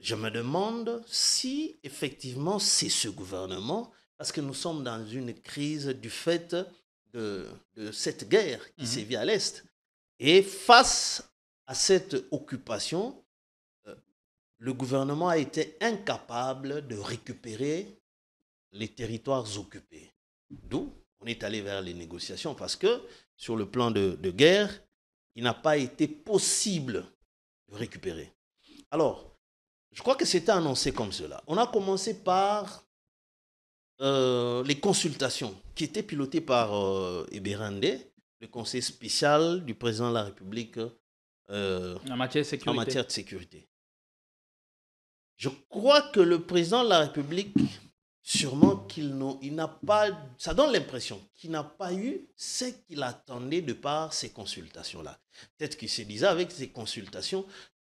je me demande si effectivement c'est ce gouvernement, parce que nous sommes dans une crise du fait de cette guerre qui sévit à l'Est. Et face à cette occupation, le gouvernement a été incapable de récupérer les territoires occupés. D'où on est allé vers les négociations, parce que sur le plan de guerre, il n'a pas été possible de récupérer. Alors, je crois que c'était annoncé comme cela. On a commencé par les consultations qui étaient pilotées par Eberande, le conseil spécial du président de la République en matière de sécurité. Je crois que le président de la République, sûrement qu'il n'a pas, ça donne l'impression qu'il n'a pas eu ce qu'il attendait de par ces consultations-là. Peut-être qu'il se disait avec ces consultations,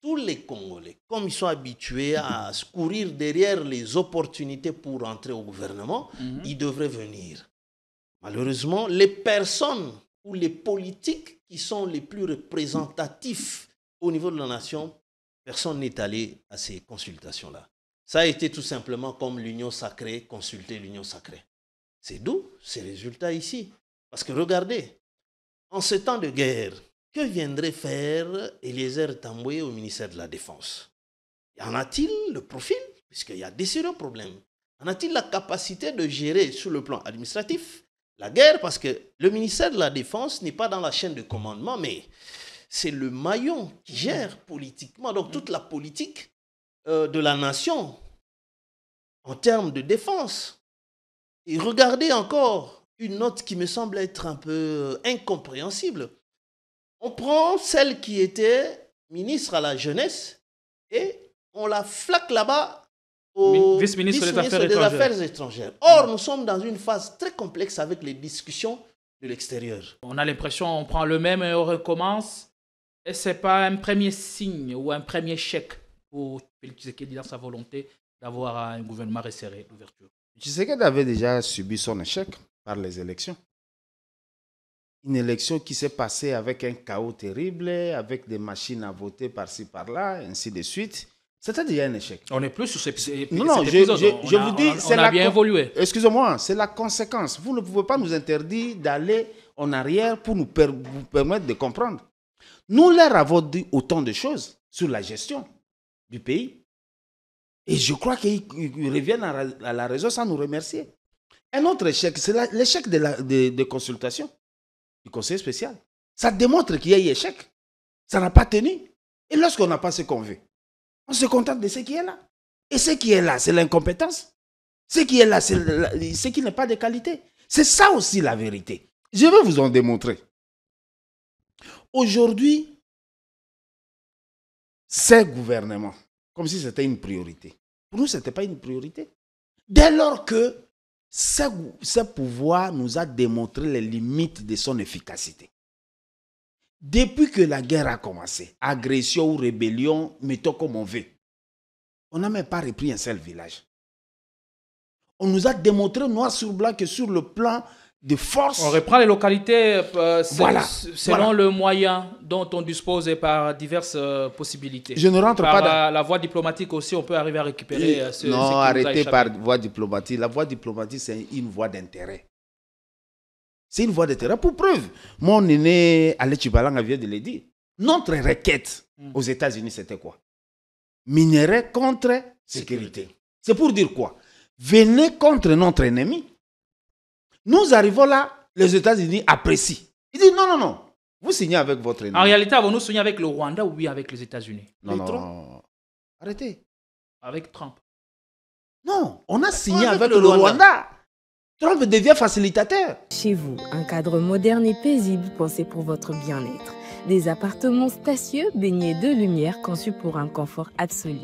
tous les Congolais, comme ils sont habitués à courir derrière les opportunités pour entrer au gouvernement, ils devraient venir. Malheureusement, les personnes ou les politiques qui sont les plus représentatifs au niveau de la nation, personne n'est allé à ces consultations-là. Ça a été tout simplement comme l'union sacrée, consulter l'union sacrée. C'est d'où ces résultats ici. Parce que regardez, en ce temps de guerre, que viendrait faire Eliezer Tamboué au ministère de la Défense? Y en a-t-il le profil? Puisqu'il y a des sérieux problèmes. En a-t-il la capacité de gérer sur le plan administratif la guerre? Parce que le ministère de la Défense n'est pas dans la chaîne de commandement, mais c'est le maillon qui gère politiquement. Donc toute la politique de la nation en termes de défense. Et regardez encore une note qui me semble être un peu incompréhensible. On prend celle qui était ministre à la jeunesse et on la flaque là-bas au vice-ministre des Affaires étrangères. Or, nous sommes dans une phase très complexe avec les discussions de l'extérieur. On a l'impression qu'on prend le même et on recommence. Et ce n'est pas un premier signe ou un premier chèque pour Félix Tshisekedi dans sa volonté d'avoir un gouvernement resserré d'ouverture. Tshisekedi avait déjà subi son échec par les élections. Une élection qui s'est passée avec un chaos terrible, avec des machines à voter par-ci, par-là, ainsi de suite. C'était déjà un échec. On n'est plus sur cet épisode. Non, je vous dis, on a bien évolué. Excusez-moi, c'est la conséquence. Vous ne pouvez pas nous interdire d'aller en arrière pour nous permettre de comprendre. Nous leur avons dit autant de choses sur la gestion du pays. Et je crois qu'ils reviennent à la raison sans nous remercier. Un autre échec, c'est l'échec de consultation du conseil spécial. Ça démontre qu'il y a eu échec. Ça n'a pas tenu. Et lorsqu'on n'a pas ce qu'on veut, on se contente de ce qui est là. Et ce qui est là, c'est l'incompétence. Ce qui est là, c'est ce qui n'est pas de qualité. C'est ça aussi la vérité. Je vais vous en démontrer. Aujourd'hui, ces gouvernements, comme si c'était une priorité. Pour nous, ce n'était pas une priorité. Dès lors que ce pouvoir nous a démontré les limites de son efficacité. Depuis que la guerre a commencé, agression ou rébellion, mettons comme on veut, on n'a même pas repris un seul village. On nous a démontré noir sur blanc que sur le plan de force... On reprend les localités selon voilà. le moyen dont on dispose par diverses possibilités. Je ne rentre pas dans... la voie diplomatique aussi, on peut arriver à récupérer... Non, arrêtez par voie diplomatique. La voie diplomatique, c'est une voie d'intérêt. C'est une voie d'intérêt. Pour preuve, mon aîné Alé Chibalanga vient de le dire. Notre requête aux États-Unis, c'était quoi? Minerai contre sécurité. C'est pour dire quoi? Venez contre notre ennemi. Nous arrivons là, les États-Unis apprécient. Ils disent non, non, non. Vous signez avec votre ennemi. En réalité, avons-nous signé avec le Rwanda ou oui avec les États-Unis? Non, non. Arrêtez. Avec Trump. Non, on a signé avec le Rwanda. Trump devient facilitateur. Chez vous, un cadre moderne et paisible pensé pour votre bien-être. Des appartements spacieux baignés de lumière conçus pour un confort absolu.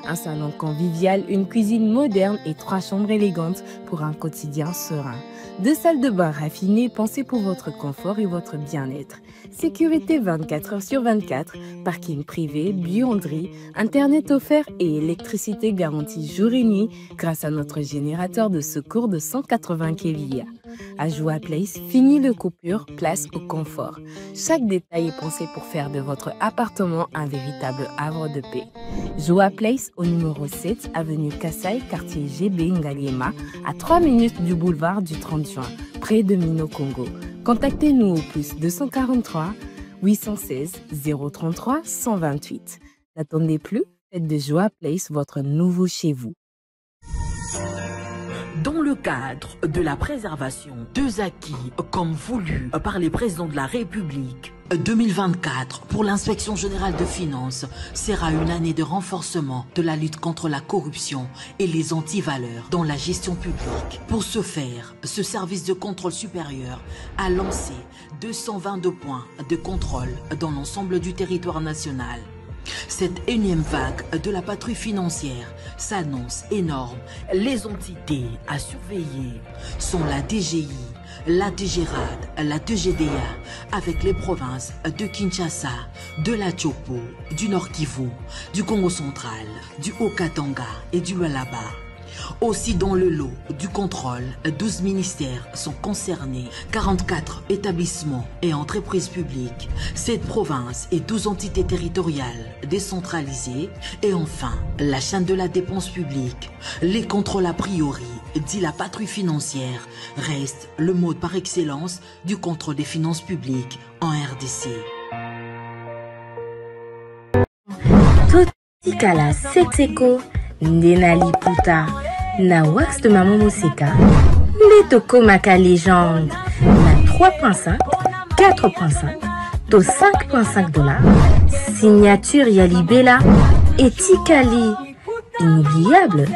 Un salon convivial, une cuisine moderne et 3 chambres élégantes pour un quotidien serein. 2 salles de bain raffinées pensées pour votre confort et votre bien-être. Sécurité 24 heures sur 24, parking privé, buanderie, internet offert et électricité garantie jour et nuit grâce à notre générateur de secours de 180 kVA. À Joa Place, fini le coupure, place au confort. Chaque détail est pensé pour faire de votre appartement un véritable havre de paix. Joa Place, au numéro 7, avenue Kassai, quartier GB Ngaliema, à 3 minutes du boulevard du 30 juin, près de Mino Congo. Contactez-nous au plus 243 816 033 128. N'attendez plus, faites de Joa Place votre nouveau chez vous. Dans le cadre de la préservation deux acquis comme voulu par les présidents de la République, 2024 pour l'inspection générale de finances sera une année de renforcement de la lutte contre la corruption et les antivaleurs dans la gestion publique. Pour ce faire, ce service de contrôle supérieur a lancé 222 points de contrôle dans l'ensemble du territoire national. Cette énième vague de la patrouille financière s'annonce énorme. Les entités à surveiller sont la DGI, la DGRAD, la DGDA, avec les provinces de Kinshasa, de la Tchopo, du Nord Kivu, du Congo central, du Haut-Katanga et du Lualaba. Aussi dans le lot du contrôle, 12 ministères sont concernés, 44 établissements et entreprises publiques, 7 provinces et 12 entités territoriales décentralisées et enfin la chaîne de la dépense publique. Les contrôles a priori, dit la patrouille financière, restent le mode par excellence du contrôle des finances publiques en RDC. Totikala Setseko Ndenali Puta na wax de Maman Moseka Letoko Maka légende na 3.5 4.5 to 5.5 dollars signature Yalibela et Tikali inoubliable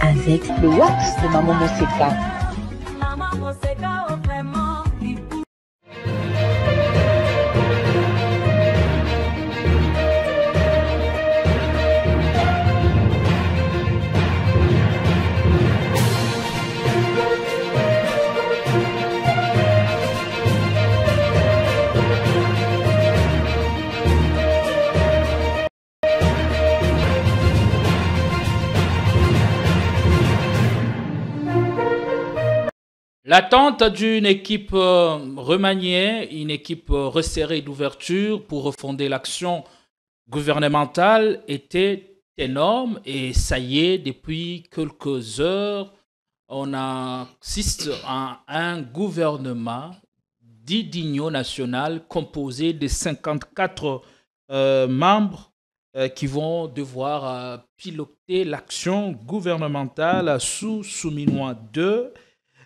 avec le wax de Maman Moseka. L'attente d'une équipe remaniée, une équipe resserrée d'ouverture pour refonder l'action gouvernementale était énorme et ça y est, depuis quelques heures, on assiste à un gouvernement dit d'union nationale composé de 54 membres qui vont devoir piloter l'action gouvernementale sous Souminois II.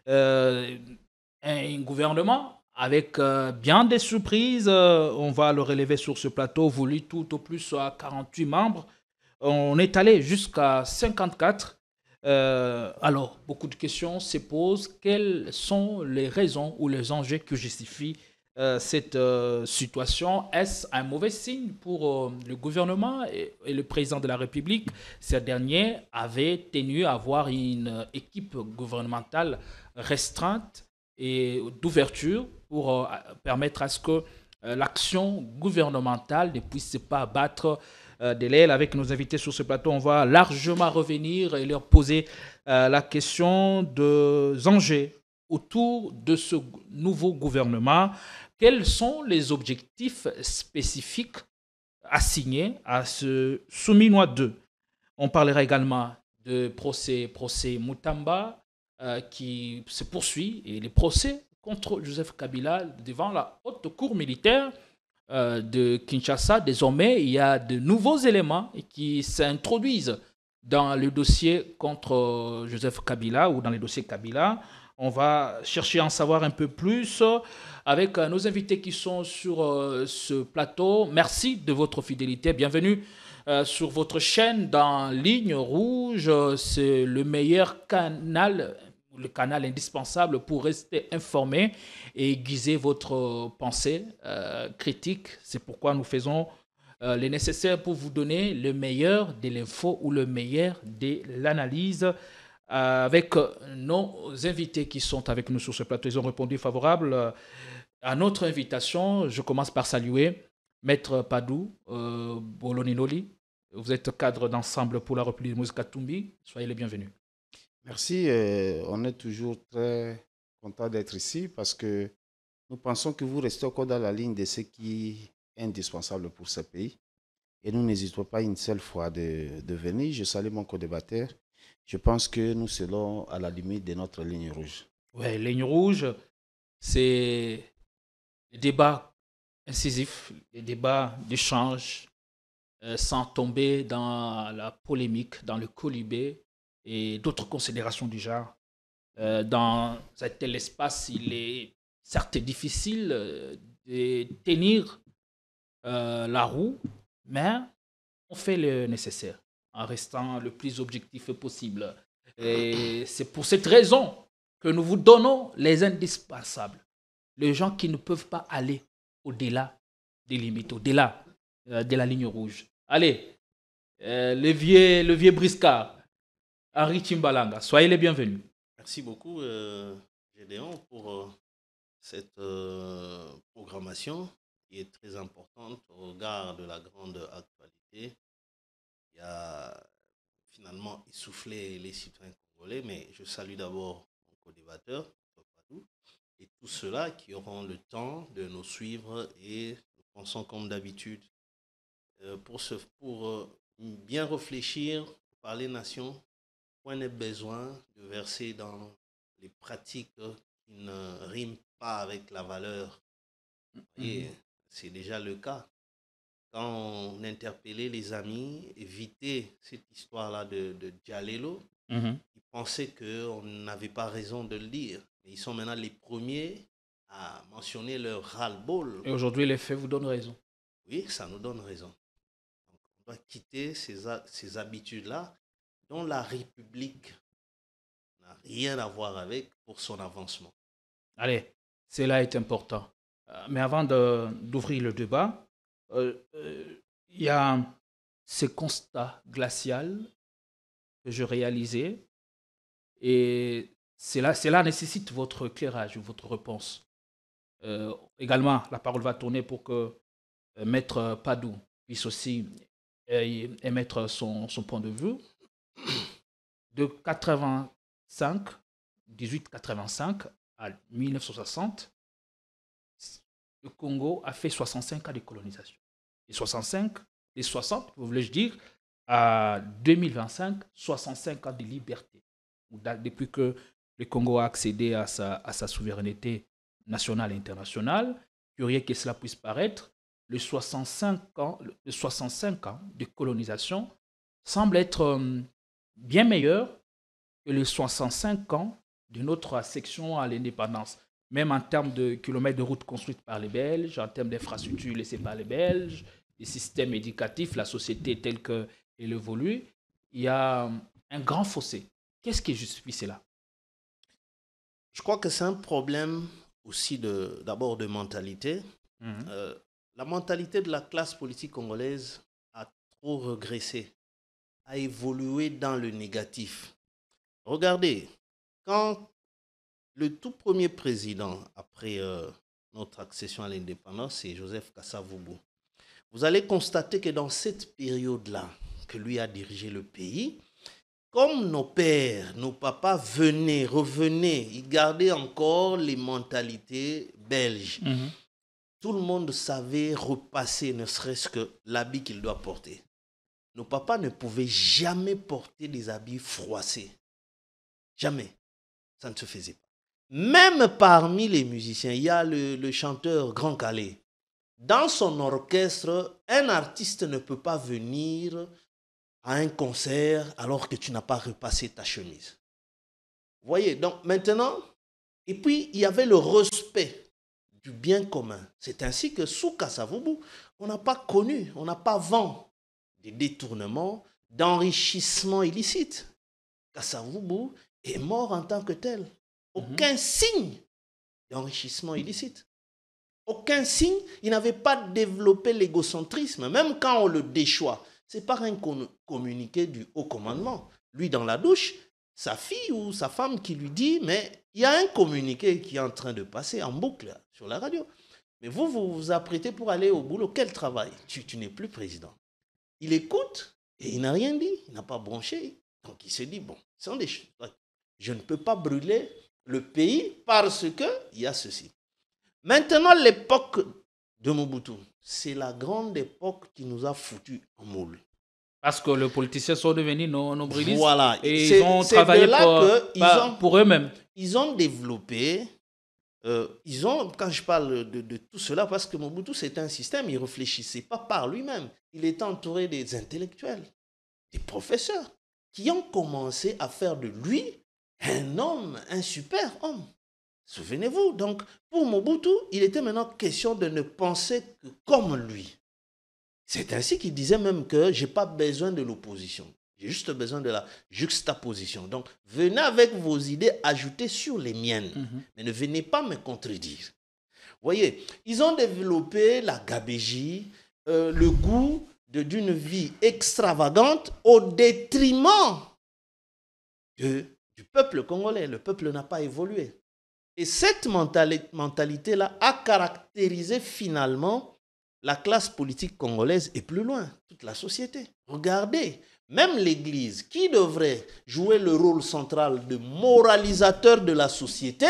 Un gouvernement avec bien des surprises. On va le relever sur ce plateau, voulu tout au plus à 48 membres. On est allé jusqu'à 54. Alors, beaucoup de questions se posent. Quelles sont les raisons ou les enjeux qui justifient cette situation? Est-ce un mauvais signe pour le gouvernement et le président de la République? Ce dernier avait tenu à avoir une équipe gouvernementale restreinte et d'ouverture pour permettre à ce que l'action gouvernementale ne puisse pas battre de l'aile. Avec nos invités sur ce plateau, on va largement revenir et leur poser la question des enjeux autour de ce nouveau gouvernement. Quels sont les objectifs spécifiques assignés à ce Souminois II? On parlera également de procès Moutamba qui se poursuit et les procès contre Joseph Kabila devant la haute cour militaire de Kinshasa. Désormais, il y a de nouveaux éléments qui s'introduisent dans le dossier contre Joseph Kabila ou dans les dossiers Kabila. On va chercher à en savoir un peu plus avec nos invités qui sont sur ce plateau. Merci de votre fidélité. Bienvenue sur votre chaîne dans Ligne Rouge. C'est le meilleur canal, le canal indispensable pour rester informé et aiguiser votre pensée critique. C'est pourquoi nous faisons le nécessaire pour vous donner le meilleur de l'info ou le meilleur de l'analyse. Avec nos invités qui sont avec nous sur ce plateau, ils ont répondu favorable à notre invitation. Je commence par saluer Maître Padou Boloninoli. Vous êtes cadre d'ensemble pour la République de Moïse Katumbi. Soyez les bienvenus. Merci. On est toujours très content d'être ici parce que nous pensons que vous restez encore dans la ligne de ce qui est indispensable pour ce pays. et nous n'hésitons pas une seule fois de venir. Je salue mon co-débatteur. Je pense que nous serons à la limite de notre ligne rouge. Oui, ligne rouge, c'est les débats incisifs, les débats d'échange, sans tomber dans la polémique, dans le colibé et d'autres considérations du genre. Dans un tel espace, il est certes difficile de tenir la roue, mais on fait le nécessaire en restant le plus objectif possible. Et c'est pour cette raison que nous vous donnons les indispensables, les gens qui ne peuvent pas aller au-delà des limites, au-delà de la ligne rouge. Allez, le vieux briscard, Henri Chimbalanga, soyez les bienvenus. Merci beaucoup, Gédéon, pour cette programmation qui est très importante au regard de la grande actualité. Il y a finalement essoufflé les citoyens congolais, mais je salue d'abord mon co-débatteur, et tous ceux-là qui auront le temps de nous suivre et nous pensons comme d'habitude pour bien réfléchir, parler nation, point n'est besoin de verser dans les pratiques qui ne riment pas avec la valeur. Et c'est déjà le cas. Quand on interpellait les amis, éviter cette histoire-là de Dialelo, ils pensaient qu'on n'avait pas raison de le dire. Mais ils sont maintenant les premiers à mentionner leur ras-le-bol. Et aujourd'hui, les faits vous donnent raison. Oui, ça nous donne raison. Donc, on doit quitter ces habitudes-là dont la République n'a rien à voir avec pour son avancement. Allez, cela est important. Mais avant d'ouvrir le débat, il y a ce constat glacial que je réalisais et cela nécessite votre éclairage, votre réponse. Également, la parole va tourner pour que Maître Padou puisse aussi émettre son point de vue. De 1885 à 1960, le Congo a fait 65 ans de colonisation. Et 60, voulais-je dire, à 2025, 65 ans de liberté. Depuis que le Congo a accédé à sa souveraineté nationale et internationale, curieux que cela puisse paraître, les 65 ans de colonisation semblent être bien meilleurs que les 65 ans de notre accession à l'indépendance. Même en termes de kilomètres de routes construites par les Belges, en termes d'infrastructures laissées par les Belges, des systèmes éducatifs, la société telle qu'elle évolue, il y a un grand fossé. Qu'est-ce qui justifie cela? Je crois que c'est un problème aussi d'abord de mentalité. La mentalité de la classe politique congolaise a trop régressé, a évolué dans le négatif. Regardez, quand le tout premier président, après notre accession à l'indépendance, c'est Joseph Kasavubu, vous allez constater que dans cette période-là, que lui a dirigé le pays, comme nos pères, nos papas revenaient, ils gardaient encore les mentalités belges. Tout le monde savait repasser, ne serait-ce que l'habit qu'il doit porter. Nos papas ne pouvaient jamais porter des habits froissés. Jamais. Ça ne se faisait pas. Même parmi les musiciens, il y a le chanteur Grand Calais. Dans son orchestre, un artiste ne peut pas venir à un concert alors que tu n'as pas repassé ta chemise. Vous voyez, donc maintenant, et puis il y avait le respect du bien commun. C'est ainsi que sous Kasavubu, on n'a pas connu, on n'a pas vent des détournements, d'enrichissement illicite. Kasavubu est mort en tant que tel. Aucun signe d'enrichissement illicite. Aucun signe, il n'avait pas développé l'égocentrisme, même quand on le déchoit. C'est par un communiqué du haut commandement. Lui, dans la douche, sa fille ou sa femme qui lui dit, mais il y a un communiqué qui est en train de passer en boucle sur la radio. Mais vous vous apprêtez pour aller au boulot. Quel travail? Tu n'es plus président. Il écoute et il n'a rien dit. Il n'a pas bronché. Donc il se dit, bon, ce sont des choses. Je ne peux pas brûler le pays parce qu'il y a ceci. Maintenant, l'époque de Mobutu, c'est la grande époque qui nous a foutu en moule. Parce que les politiciens sont devenus nombrilistes. Voilà. Et ils ont travaillé pour eux-mêmes. Ils ont développé, quand je parle de tout cela, parce que Mobutu, c'était un système, il ne réfléchissait pas par lui-même. Il était entouré des intellectuels, des professeurs, qui ont commencé à faire de lui un homme, un super homme. Souvenez-vous, donc, pour Mobutu, il était maintenant question de ne penser que comme lui. C'est ainsi qu'il disait même que je n'ai pas besoin de l'opposition. J'ai juste besoin de la juxtaposition. Donc, venez avec vos idées ajoutées sur les miennes. Mais ne venez pas me contredire. Vous voyez, ils ont développé la gabégie, le goût d'une vie extravagante au détriment du peuple congolais. Le peuple n'a pas évolué. Et cette mentalité-là a caractérisé finalement la classe politique congolaise et plus loin, toute la société. Regardez, même l'Église, qui devrait jouer le rôle central de moralisateur de la société,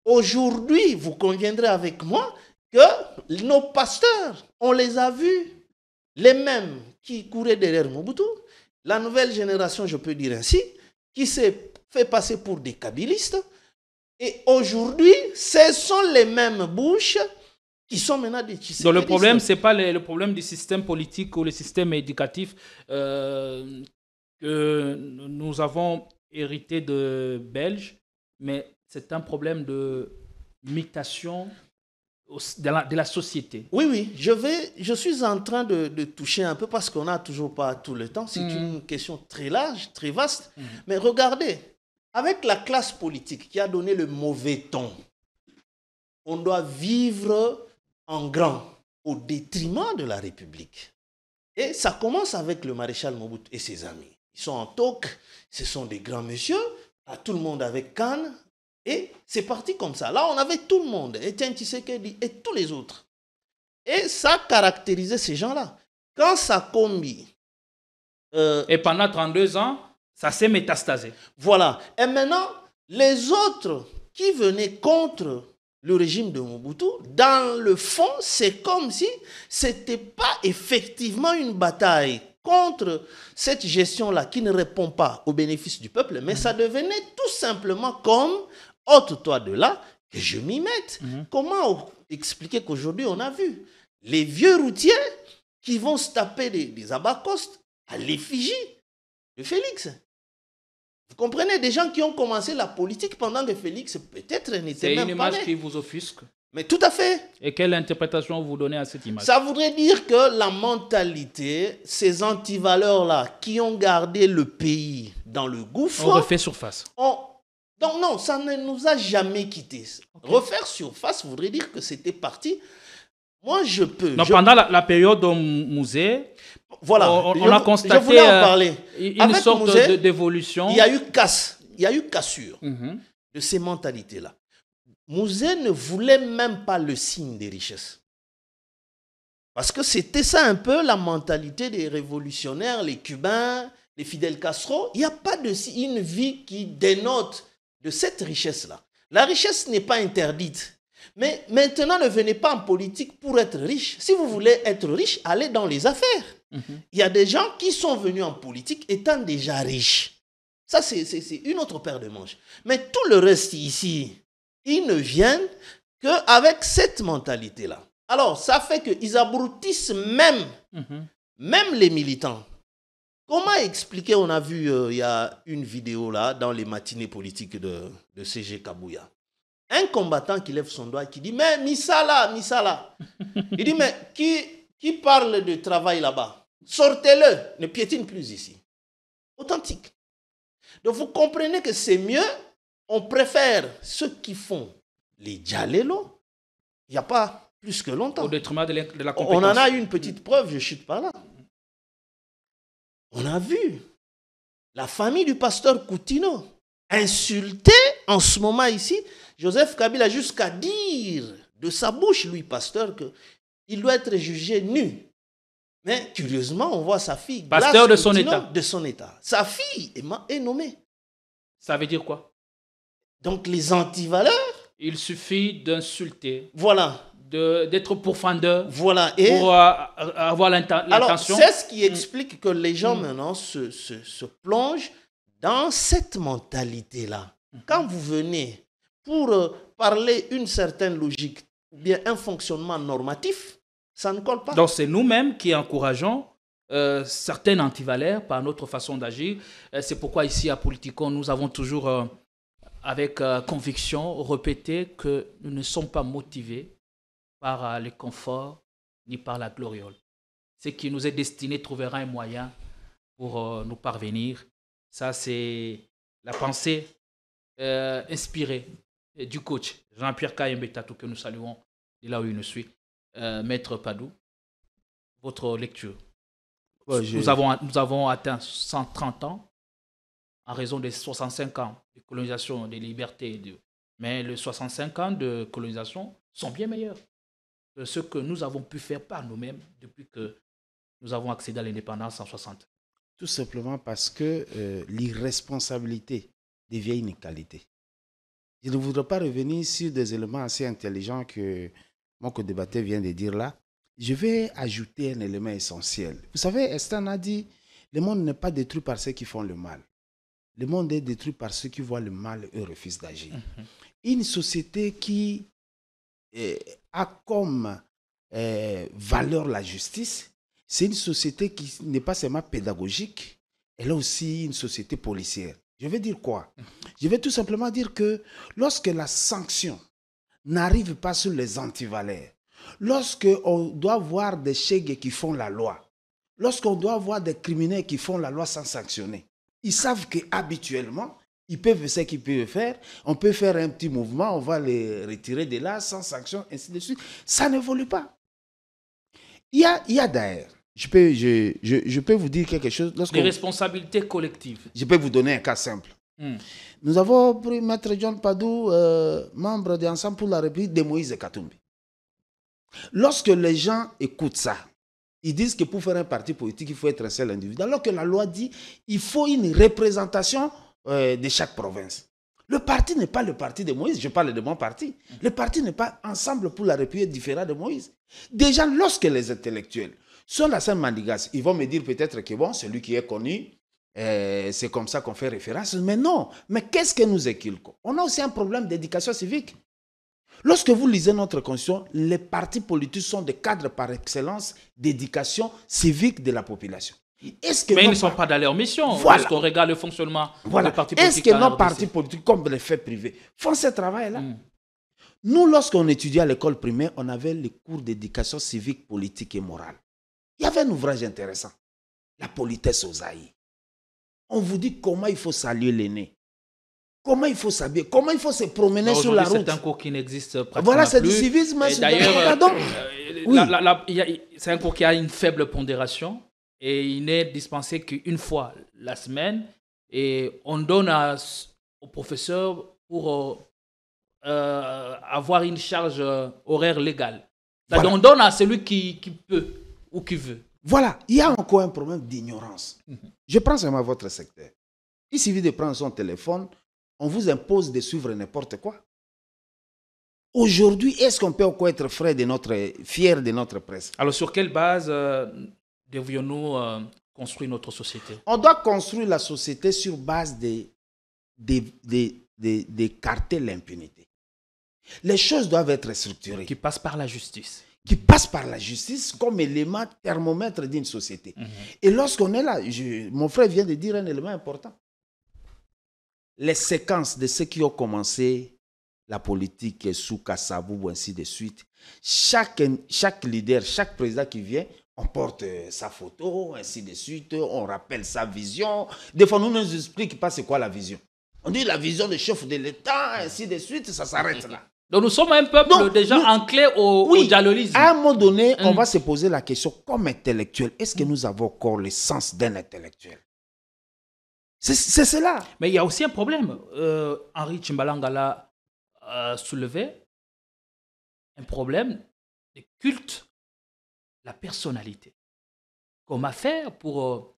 aujourd'hui, vous conviendrez avec moi que nos pasteurs, on les a vus, les mêmes qui couraient derrière Mobutu, la nouvelle génération, je peux dire ainsi, qui s'est fait passer pour des kabylistes. Et aujourd'hui, ce sont les mêmes bouches qui sont maintenant des Tshisekedi. Donc le problème, ce n'est pas le problème du système politique ou le système éducatif que nous avons hérité de Belges, mais c'est un problème de mutation de la société. Oui, je suis en train de toucher un peu parce qu'on n'a toujours pas tout le temps. C'est une question très large, très vaste. Mais regardez, avec la classe politique qui a donné le mauvais ton, on doit vivre en grand au détriment de la République. Et ça commence avec le maréchal Mobutu et ses amis. Ils sont en toque, ce sont des grands messieurs, tout le monde avec canne, et c'est parti comme ça. Là, on avait tout le monde, Etienne Tshisekedi et tous les autres. Et ça caractérisait ces gens-là. Quand ça combi... et pendant 32 ans, ça s'est métastasé. Voilà. Et maintenant, les autres qui venaient contre le régime de Mobutu, dans le fond, c'est comme si ce n'était pas effectivement une bataille contre cette gestion-là qui ne répond pas aux bénéfices du peuple, mais ça devenait tout simplement comme « ôte-toi de là, que je m'y mette ». Comment expliquer qu'aujourd'hui, on a vu les vieux routiers qui vont se taper des abacostes à l'effigie de Félix. Vous comprenez, des gens qui ont commencé la politique pendant que Félix peut-être n'était même pas né. C'est une image qui vous offusque. Mais tout à fait. Et quelle interprétation vous donnez à cette image? Ça voudrait dire que la mentalité, ces antivaleurs-là qui ont gardé le pays dans le gouffre... On refait surface. Donc non, ça ne nous a jamais quittés. Okay. Refaire surface voudrait dire que c'était parti. Moi, je peux... Donc, pendant la période de Mouzé, voilà, on a constaté je voulais en parler. Une sorte d'évolution. Il y a eu cassure de ces mentalités-là. Mouzé ne voulait même pas le signe des richesses. Parce que c'était ça un peu la mentalité des révolutionnaires, les Cubains, les Fidel Castro. Il n'y a pas une vie qui dénote de cette richesse-là. La richesse n'est pas interdite. Mais maintenant, ne venez pas en politique pour être riche. Si vous voulez être riche, allez dans les affaires. Il y a des gens qui sont venus en politique étant déjà riches. Ça, c'est une autre paire de manches. Mais tout le reste ici, ils ne viennent qu'avec cette mentalité-là. Alors, ça fait qu'ils abrutissent même les militants. Comment expliquer, on a vu il y a une vidéo là, dans les matinées politiques de CG Kabouya. Un combattant qui lève son doigt et qui dit « Mais Misala. » Il dit « Mais qui parle de travail là-bas? Sortez-le, ne piétine plus ici. » Authentique. Donc vous comprenez que c'est mieux, on préfère ceux qui font les djalelo, il n'y a pas plus que longtemps. Au détriment de la compétence. On en a une petite preuve, je chute par là. On a vu la famille du pasteur Coutinho insulter en ce moment ici Joseph Kabila jusqu'à dire de sa bouche, lui, pasteur, qu'il doit être jugé nu. Mais curieusement, on voit sa fille. Pasteur de son État. Sa fille est nommée. Ça veut dire quoi? Donc les antivaleurs. Il suffit d'insulter. Voilà. d'être pourfendeur Voilà. Et pour avoir alors, l'intention. c'est ce qui explique que les gens maintenant se plongent dans cette mentalité-là. Quand vous venez pour parler une certaine logique ou bien un fonctionnement normatif, ça ne colle pas. Donc, c'est nous-mêmes qui encourageons certaines antivaleurs par notre façon d'agir. C'est pourquoi ici à Politico, nous avons toujours, avec conviction, répété que nous ne sommes pas motivés par le confort ni par la gloriole. Ce qui nous est destiné trouvera un moyen pour nous parvenir. Ça, c'est la pensée inspirée du coach Jean-Pierre Kayembetatou, que nous saluons de là où il nous suit. Maître Padou, votre lecture. Nous avons atteint 130 ans en raison des 65 ans de colonisation, de liberté. Mais les 65 ans de colonisation sont bien meilleurs que ce que nous avons pu faire par nous-mêmes depuis que nous avons accédé à l'indépendance en 60. Tout simplement parce que l'irresponsabilité devient une qualité. Je ne voudrais pas revenir sur des éléments assez intelligents que mon co-débatteur vient de dire là. Je vais ajouter un élément essentiel. Vous savez, Estan a dit, le monde n'est pas détruit par ceux qui font le mal. Le monde est détruit par ceux qui voient le mal et refusent d'agir. Une société qui a comme valeur la justice, c'est une société qui n'est pas seulement pédagogique, elle est aussi une société policière. Je vais dire quoi? Je vais tout simplement dire que lorsque la sanction n'arrive pas sur les antivaleurs, lorsqu'on doit voir des chègues qui font la loi, lorsqu'on doit voir des criminels qui font la loi sans sanctionner, ils savent qu'habituellement, ils peuvent ce qu'ils peuvent faire. On peut faire un petit mouvement, on va les retirer de là sans sanction, ainsi de suite. Ça n'évolue pas. Il y a d'ailleurs, je peux vous dire quelque chose. Les responsabilités collectives. Je peux vous donner un cas simple. Nous avons pris Maître John Padou, membre de Ensemble pour la République de Moïse Katumbi. Lorsque les gens écoutent ça, ils disent que pour faire un parti politique, il faut être un seul individu. Alors que la loi dit qu'il faut une représentation de chaque province. Le parti n'est pas le parti de Moïse, je parle de mon parti. Le parti n'est pas Ensemble pour la République différent de Moïse. Déjà, lorsque les intellectuels sont la scène Mandigas, ils vont me dire peut-être que bon, celui qui est connu, c'est comme ça qu'on fait référence. Mais non, mais qu'est-ce que nous inculquons? On a aussi un problème d'éducation civique. Lorsque vous lisez notre constitution, les partis politiques sont des cadres par excellence d'éducation civique de la population. Mais ils ne sont pas dans leur mission. Voilà. Lorsqu'on regarde le fonctionnement des partis politiques. Est-ce que nos partis politiques, comme les faits privés, font ce travail-là? Nous, lorsqu'on étudiait à l'école primaire, on avait les cours d'éducation civique, politique et morale. Il y avait un ouvrage intéressant, La politesse aux aïeux. On vous dit comment il faut saluer l'aîné. Comment il faut s'habiller, comment il faut se promener sur la route. C'est un cours qui n'existe pratiquement plus. Voilà, c'est du civisme. D'ailleurs, c'est un cours qui a une faible pondération et il n'est dispensé qu'une fois la semaine. Et on donne au professeur pour avoir une charge horaire légale. Voilà. On donne à celui qui peut ou qui veut. Voilà, il y a encore un problème d'ignorance. Je prends seulement votre secteur. Il suffit de prendre son téléphone, on vous impose de suivre n'importe quoi. Aujourd'hui, est-ce qu'on peut encore être fier de notre presse? Alors, sur quelle base devions-nous construire notre société? On doit construire la société sur base d'écarter l'impunité. Les choses doivent être structurées. Qui passent par la justice. Qui passent par la justice comme élément thermomètre d'une société. Et lorsqu'on est là, mon frère vient de dire un élément important. Les séquences de ceux qui ont commencé la politique sous Kassabou, ainsi de suite, chaque leader, chaque président qui vient, on porte sa photo, ainsi de suite, on rappelle sa vision. Des fois, nous ne nous expliquons pas c'est quoi la vision. On dit la vision du chef de l'État, ainsi de suite, ça s'arrête là. Donc nous sommes un peuple déjà enclin au dialolisme. À un moment donné, on va se poser la question, comme intellectuel, est-ce que nous avons encore le sens d'un intellectuel? C'est cela. Mais il y a aussi un problème. Henri Tchimbalanga a soulevé un problème de culte, la personnalité. Comment faire pour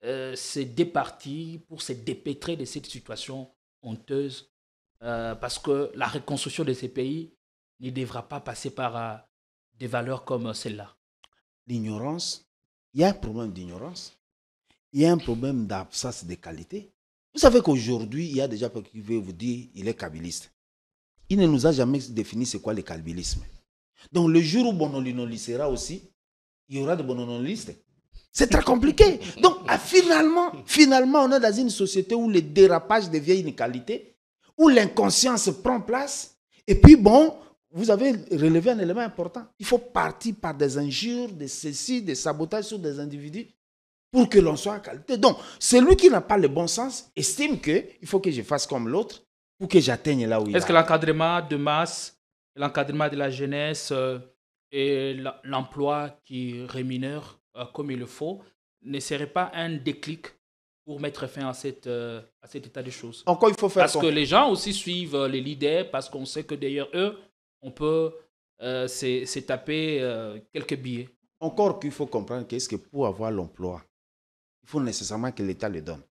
se départir, pour se dépêtrer de cette situation honteuse? Parce que la reconstruction de ces pays ne devra pas passer par des valeurs comme celle-là? L'ignorance, il y a un problème d'ignorance, il y a un problème d'absence de qualité. Vous savez qu'aujourd'hui, il y a des gens qui veulent vous dire qu'il est kabyliste. Il ne nous a jamais défini c'est quoi le kabylisme. Donc le jour où Bonolino sera aussi, il y aura des bonolonistes. C'est très compliqué. Donc finalement, on est dans une société où le dérapage devient une qualité, où l'inconscience prend place. Et puis bon, vous avez relevé un élément important. Il faut partir par des injures, des ceci, des sabotages sur des individus pour que l'on soit en qualité. Donc, celui qui n'a pas le bon sens estime qu'il faut que je fasse comme l'autre pour que j'atteigne là où il est. Est-ce que l'encadrement de masse, l'encadrement de la jeunesse et l'emploi qui rémunère comme il le faut ne serait pas un déclic pour mettre fin à cet état de choses? Encore, il faut faire parce que les gens aussi suivent les leaders, parce qu'on sait que derrière eux, on peut se taper quelques billets. Encore qu'il faut comprendre que pour avoir l'emploi, il faut nécessairement que l'État le donne.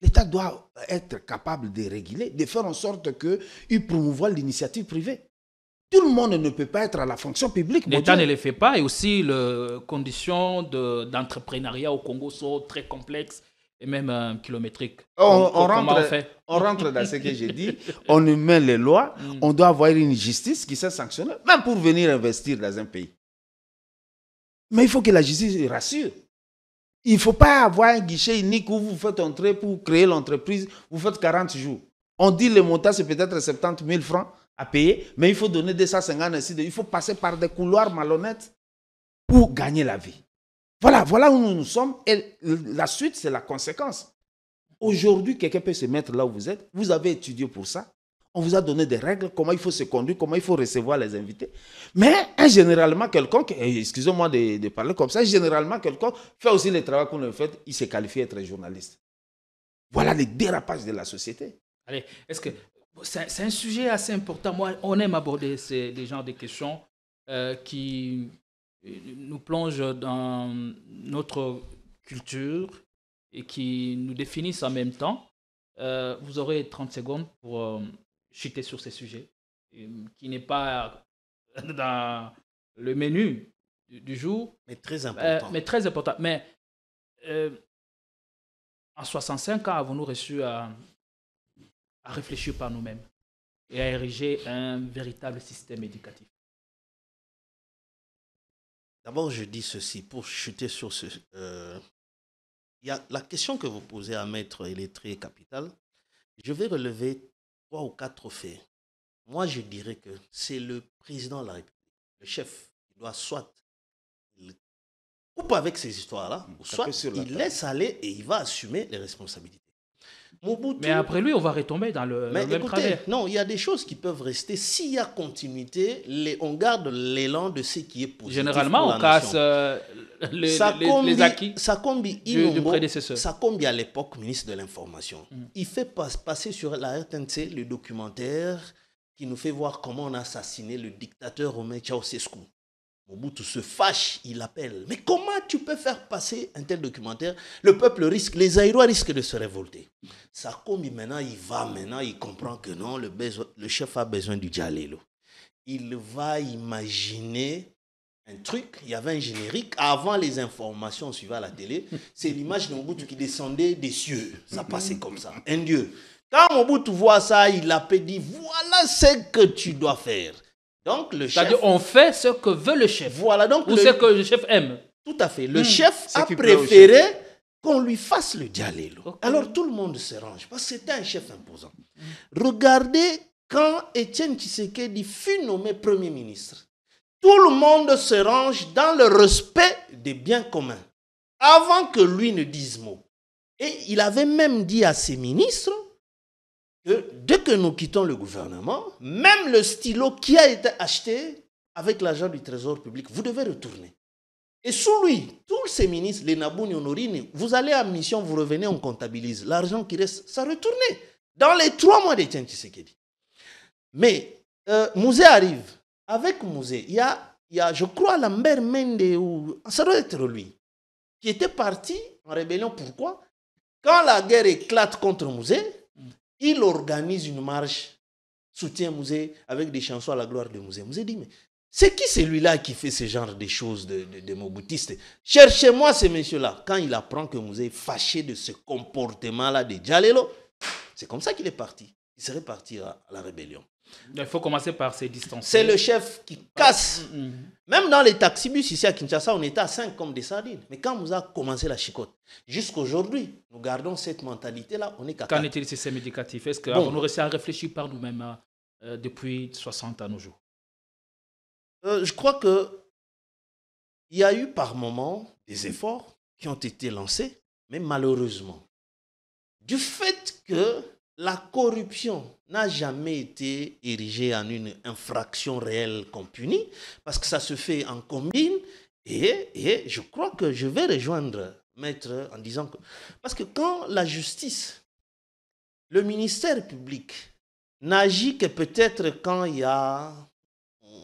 L'État doit être capable de réguler, de faire en sorte qu'il promouvoie l'initiative privée. Tout le monde ne peut pas être à la fonction publique. L'État ne le fait pas et aussi les conditions d'entrepreneuriat au Congo sont très complexes et même kilométriques. On rentre dans ce que j'ai dit. On émet les lois. On doit avoir une justice qui sait sanctionner, même pour venir investir dans un pays. Mais il faut que la justice rassure. Il ne faut pas avoir un guichet unique où vous faites entrer pour créer l'entreprise, vous faites 40 jours. On dit le montant, c'est peut-être 70 000 francs à payer, mais il faut donner 250 ainsi. Il faut passer par des couloirs malhonnêtes pour gagner la vie. Voilà où nous sommes. Et la suite, c'est la conséquence. Aujourd'hui, quelqu'un peut se mettre là où vous êtes. Vous avez étudié pour ça. On vous a donné des règles, comment il faut se conduire, comment il faut recevoir les invités. Mais généralement, quelqu'un, excusez-moi de parler comme ça, généralement, quelqu'un fait aussi le travail qu'on a fait, il se qualifie d'être journaliste. Voilà le dérapage de la société. Allez, est-ce que c'est un sujet assez important. Moi, on aime aborder des genres de questions qui nous plongent dans notre culture et qui nous définissent en même temps. Vous aurez 30 secondes pour chuter sur ces sujets, qui n'est pas dans le menu du jour. Mais très important. Mais en 65 ans, avons-nous réussi à réfléchir par nous-mêmes et à ériger un véritable système éducatif? D'abord, je dis ceci, pour chuter sur ce... il y a la question que vous posez à Maître Illettré Capital. Je vais relever 3 ou 4 faits. Moi, je dirais que c'est le président de la République, le chef, qui doit soit il coupe avec ces histoires-là, ou soit il laisse aller et il va assumer les responsabilités. Mobutu, mais après lui, on va retomber dans le même travers. Non, il y a des choses qui peuvent rester. S'il y a continuité, on garde l'élan de ce qui est positif. Généralement, on casse les acquis du prédécesseur. Sakombi, à l'époque, ministre de l'Information, il fait passer sur la RTNC le documentaire qui nous fait voir comment on a assassiné le dictateur Romain Ceausescu. Mobutu se fâche, il appelle. Mais comment tu peux faire passer un tel documentaire? Le peuple risque, les Aïrois risquent de se révolter. Sakombi, maintenant, il comprend que non, le chef a besoin du Djalelo. Il va imaginer un truc, il y avait un générique, avant les informations suivaient à la télé, c'est l'image de Mobutu qui descendait des cieux. Ça passait comme ça, un dieu. Quand Mobutu voit ça, il a dit, voilà ce que tu dois faire. Donc, le chef... C'est-à-dire, on fait ce que veut le chef. Voilà, donc... Ou ce que le chef aime. Tout à fait. Le chef a préféré qu'on lui fasse le Djalelo. Okay. Alors, tout le monde se range, parce que c'était un chef imposant. Regardez, quand Étienne Tshisekedi fut nommé Premier ministre, tout le monde se range dans le respect des biens communs, avant que lui ne dise mot. Et il avait même dit à ses ministres, que dès que nous quittons le gouvernement, même le stylo qui a été acheté avec l'argent du Trésor public, vous devez retourner. Et sous lui, tous ces ministres, les Nabouni, Honorine, vous allez en mission, vous revenez, on comptabilise. L'argent qui reste, ça retournait. Dans les 3 mois d'Étienne Tshisekedi. Mais Mouzé arrive. Avec Mouzé, il y a, je crois, Lambert Mende, ou ça doit être lui, qui était parti en rébellion. Pourquoi? Quand la guerre éclate contre Mouzé, il organise une marche, soutient Mouzé avec des chansons à la gloire de Mouzé. Mouzé dit, mais C'est qui celui-là qui fait ce genre de choses de Mobutistes? Cherchez-moi ce monsieur-là. Quand il apprend que vous êtes fâché de ce comportement-là de Djalelo, c'est comme ça qu'il est parti. Il serait parti à la rébellion. Il faut commencer par se distancer. C'est le chef qui casse. Même dans les taxibus ici à Kinshasa, on était à 5 comme des sardines. Mais quand vous avez commencé la chicote, jusqu'aujourd'hui, nous gardons cette mentalité-là, on est qu'à 4. Qu'en est-il de ces médicatifs? Est-ce qu'on nous réussit à réfléchir par nous-mêmes depuis 60 à nos jours? Je crois qu'il y a eu par moments des efforts qui ont été lancés, mais malheureusement, du fait que la corruption n'a jamais été érigée en une infraction réelle qu'on punit, parce que ça se fait en combine, et je crois que je vais rejoindre Maître en disant que... Parce que quand la justice, le ministère public, n'agit que peut-être quand il y a...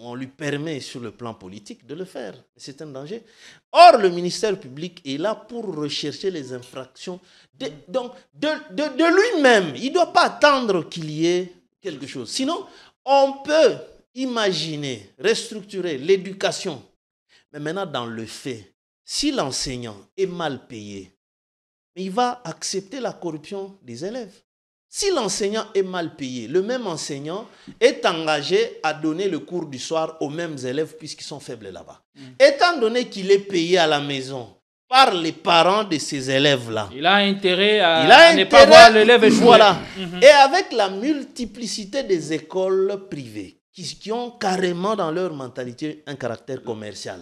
on lui permet sur le plan politique de le faire. C'est un danger. Or, le ministère public est là pour rechercher les infractions de lui-même. Il ne doit pas attendre qu'il y ait quelque chose. Sinon, on peut imaginer, restructurer l'éducation. Mais maintenant, dans le fait, si l'enseignant est mal payé, il va accepter la corruption des élèves. Si l'enseignant est mal payé, le même enseignant est engagé à donner le cours du soir aux mêmes élèves puisqu'ils sont faibles là-bas. Étant donné qu'il est payé à la maison par les parents de ces élèves-là, il a intérêt à ne pas voir l'élève échouer. Voilà. Et avec la multiplicité des écoles privées qui ont carrément dans leur mentalité un caractère commercial,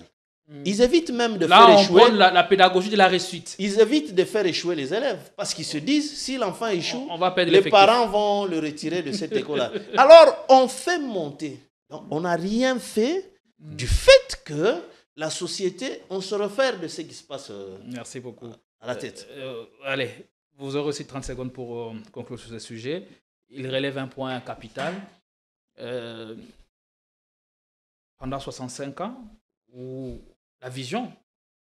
ils évitent même de faire échouer. On prend la pédagogie de la réussite. Ils évitent de faire échouer les élèves parce qu'ils se disent si l'enfant échoue, on va perdre les parents vont le retirer de cette école-là. Alors, on fait monter. Donc, on n'a rien fait du fait que la société, on se réfère de ce qui se passe Merci beaucoup. À la tête. Allez, vous aurez aussi 30 secondes pour conclure sur ce sujet. Il relève un point capital. Pendant 65 ans, où la vision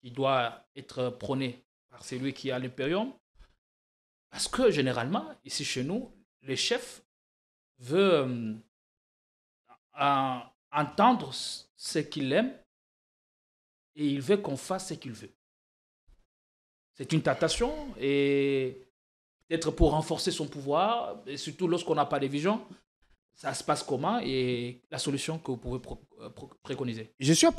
qui doit être prônée par celui qui a l'impérium, parce que généralement, ici chez nous, le chef veut entendre ce qu'il aime et il veut qu'on fasse ce qu'il veut. C'est une tentation et peut-être pour renforcer son pouvoir, et surtout lorsqu'on n'a pas de vision, ça se passe comment et la solution que vous pouvez préconiser? Je suis un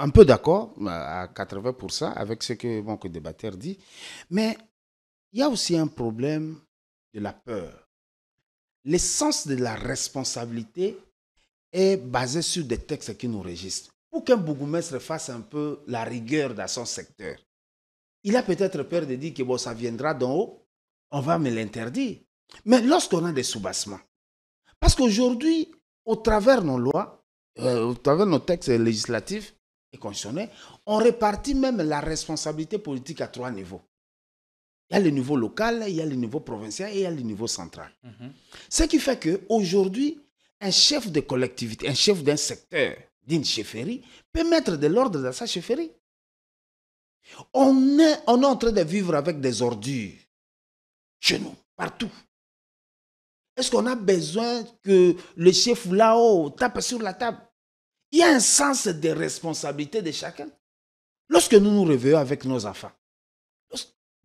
peu d'accord à 80% avec ce que mon co-débatteur dit, mais il y a aussi un problème de la peur. L'essence de la responsabilité est basée sur des textes qui nous régissent. Pour qu'un bourgmestre fasse un peu la rigueur dans son secteur, il a peut-être peur de dire que bon, ça viendra d'en haut, on va me l'interdire. Mais lorsqu'on a des soubassements, parce qu'aujourd'hui, au travers nos lois, au travers nos textes législatifs et constitutionnels, on répartit même la responsabilité politique à 3 niveaux. Il y a le niveau local, il y a le niveau provincial et il y a le niveau central. Ce qui fait qu'aujourd'hui, un chef de collectivité, un chef d'un secteur, d'une chefferie, peut mettre de l'ordre dans sa chefferie. On est en train de vivre avec des ordures chez nous, partout. Est-ce qu'on a besoin que le chef là-haut tape sur la table? Il y a un sens de responsabilité de chacun. Lorsque nous nous réveillons avec nos enfants,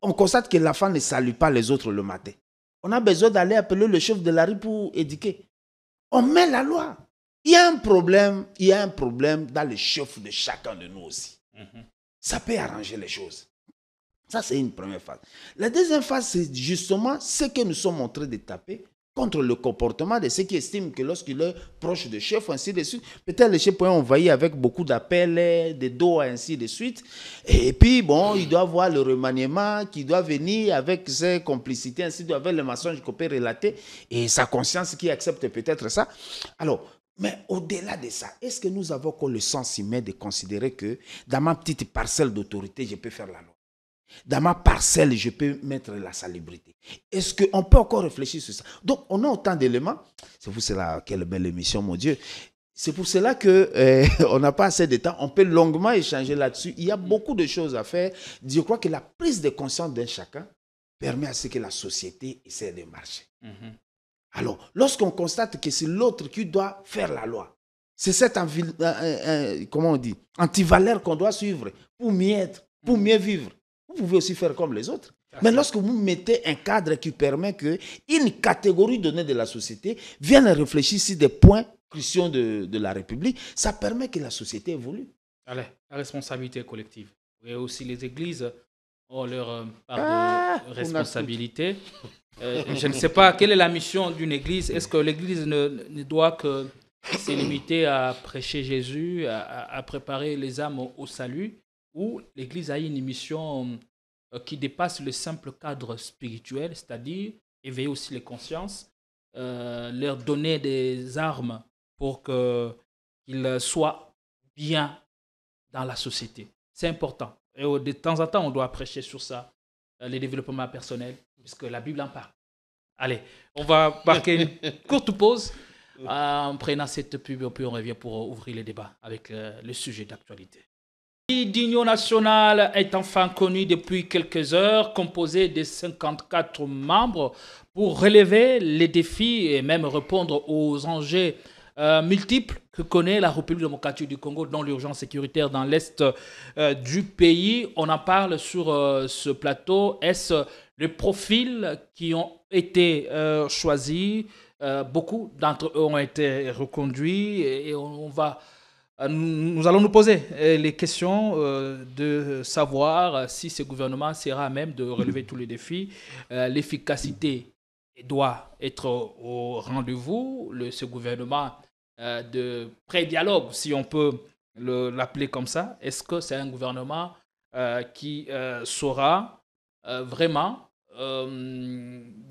on constate que l'enfant ne salue pas les autres le matin. On a besoin d'aller appeler le chef de la rue pour éduquer. On met la loi. Il y a un problème dans le chef de chacun de nous aussi. Ça peut arranger les choses. Ça, c'est une première phase. La deuxième phase, c'est justement ce que nous sommes en train de taper contre le comportement de ceux qui estiment que lorsqu'il est proche de chef, ainsi de suite, peut-être le chef peut envahir avec beaucoup d'appels, de dos, ainsi de suite. Et puis, bon, il doit voir le remaniement qui doit venir avec ses complicités, ainsi de suite, avec le mensonge qu'on peut relater, et sa conscience qui accepte peut-être ça. Alors, mais au-delà de ça, est-ce que nous avons encore le sens humain de considérer que dans ma petite parcelle d'autorité, je peux faire la loi? Dans ma parcelle, je peux mettre la salubrité. Est-ce qu'on peut encore réfléchir sur ça? Donc, on a autant d'éléments. C'est pour cela, quelle belle émission, mon Dieu. C'est pour cela qu'on n'a pas assez de temps. On peut longuement échanger là-dessus. Il y a beaucoup de choses à faire. Je crois que la prise de conscience d'un chacun permet à ce que la société essaie de marcher. Alors, lorsqu'on constate que c'est l'autre qui doit faire la loi, C'est cette comment on dit, antivaleur qu'on doit suivre pour mieux être, pour mieux vivre. Vous pouvez aussi faire comme les autres. Mais lorsque vous mettez un cadre qui permet qu'une catégorie donnée de la société vienne réfléchir sur des points cruciaux de la République, ça permet que la société évolue. Allez, la responsabilité collective. Et aussi les églises ont leur part de responsabilité. Je ne sais pas quelle est la mission d'une église. Est-ce que l'église ne doit que se limiter à prêcher Jésus, à préparer les âmes au salut, ou l'église a une mission qui dépasse le simple cadre spirituel, c'est-à-dire éveiller aussi les consciences, leur donner des armes pour qu'ils soient bien dans la société. C'est important. Et de temps en temps, on doit prêcher sur ça, les développements personnels, puisque la Bible en parle. Allez, on va marquer une courte pause en prenant cette pub, puis on revient pour ouvrir le débat avec le sujet d'actualité. L'Union nationale est enfin connue depuis quelques heures, composée de 54 membres pour relever les défis et même répondre aux enjeux multiples que connaît la République démocratique du Congo dans l'urgence sécuritaire dans l'est du pays. On en parle sur ce plateau. Est-ce les profils qui ont été choisis? Beaucoup d'entre eux ont été reconduits et nous allons nous poser les questions de savoir si ce gouvernement sera à même de relever tous les défis. L'efficacité doit être au rendez-vous. Ce gouvernement de pré-dialogue, si on peut l'appeler comme ça, est-ce que c'est un gouvernement qui saura vraiment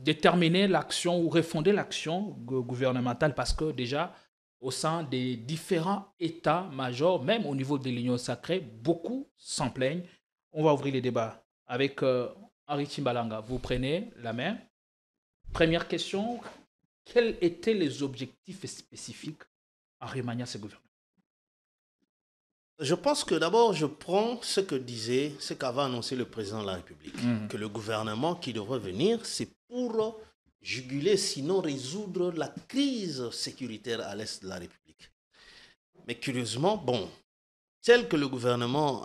déterminer l'action ou refonder l'action gouvernementale? Parce que déjà, au sein des différents états-majors, même au niveau de l'Union sacrée, beaucoup s'en plaignent. On va ouvrir les débats avec Henri Tchimbalanga. Vous prenez la main. Première question, quels étaient les objectifs spécifiques à remanier ce gouvernement? Je pense que d'abord, je prends ce qu'avait annoncé le président de la République, que le gouvernement qui devrait venir, c'est pour juguler, sinon résoudre la crise sécuritaire à l'est de la République. Mais curieusement, tel que le gouvernement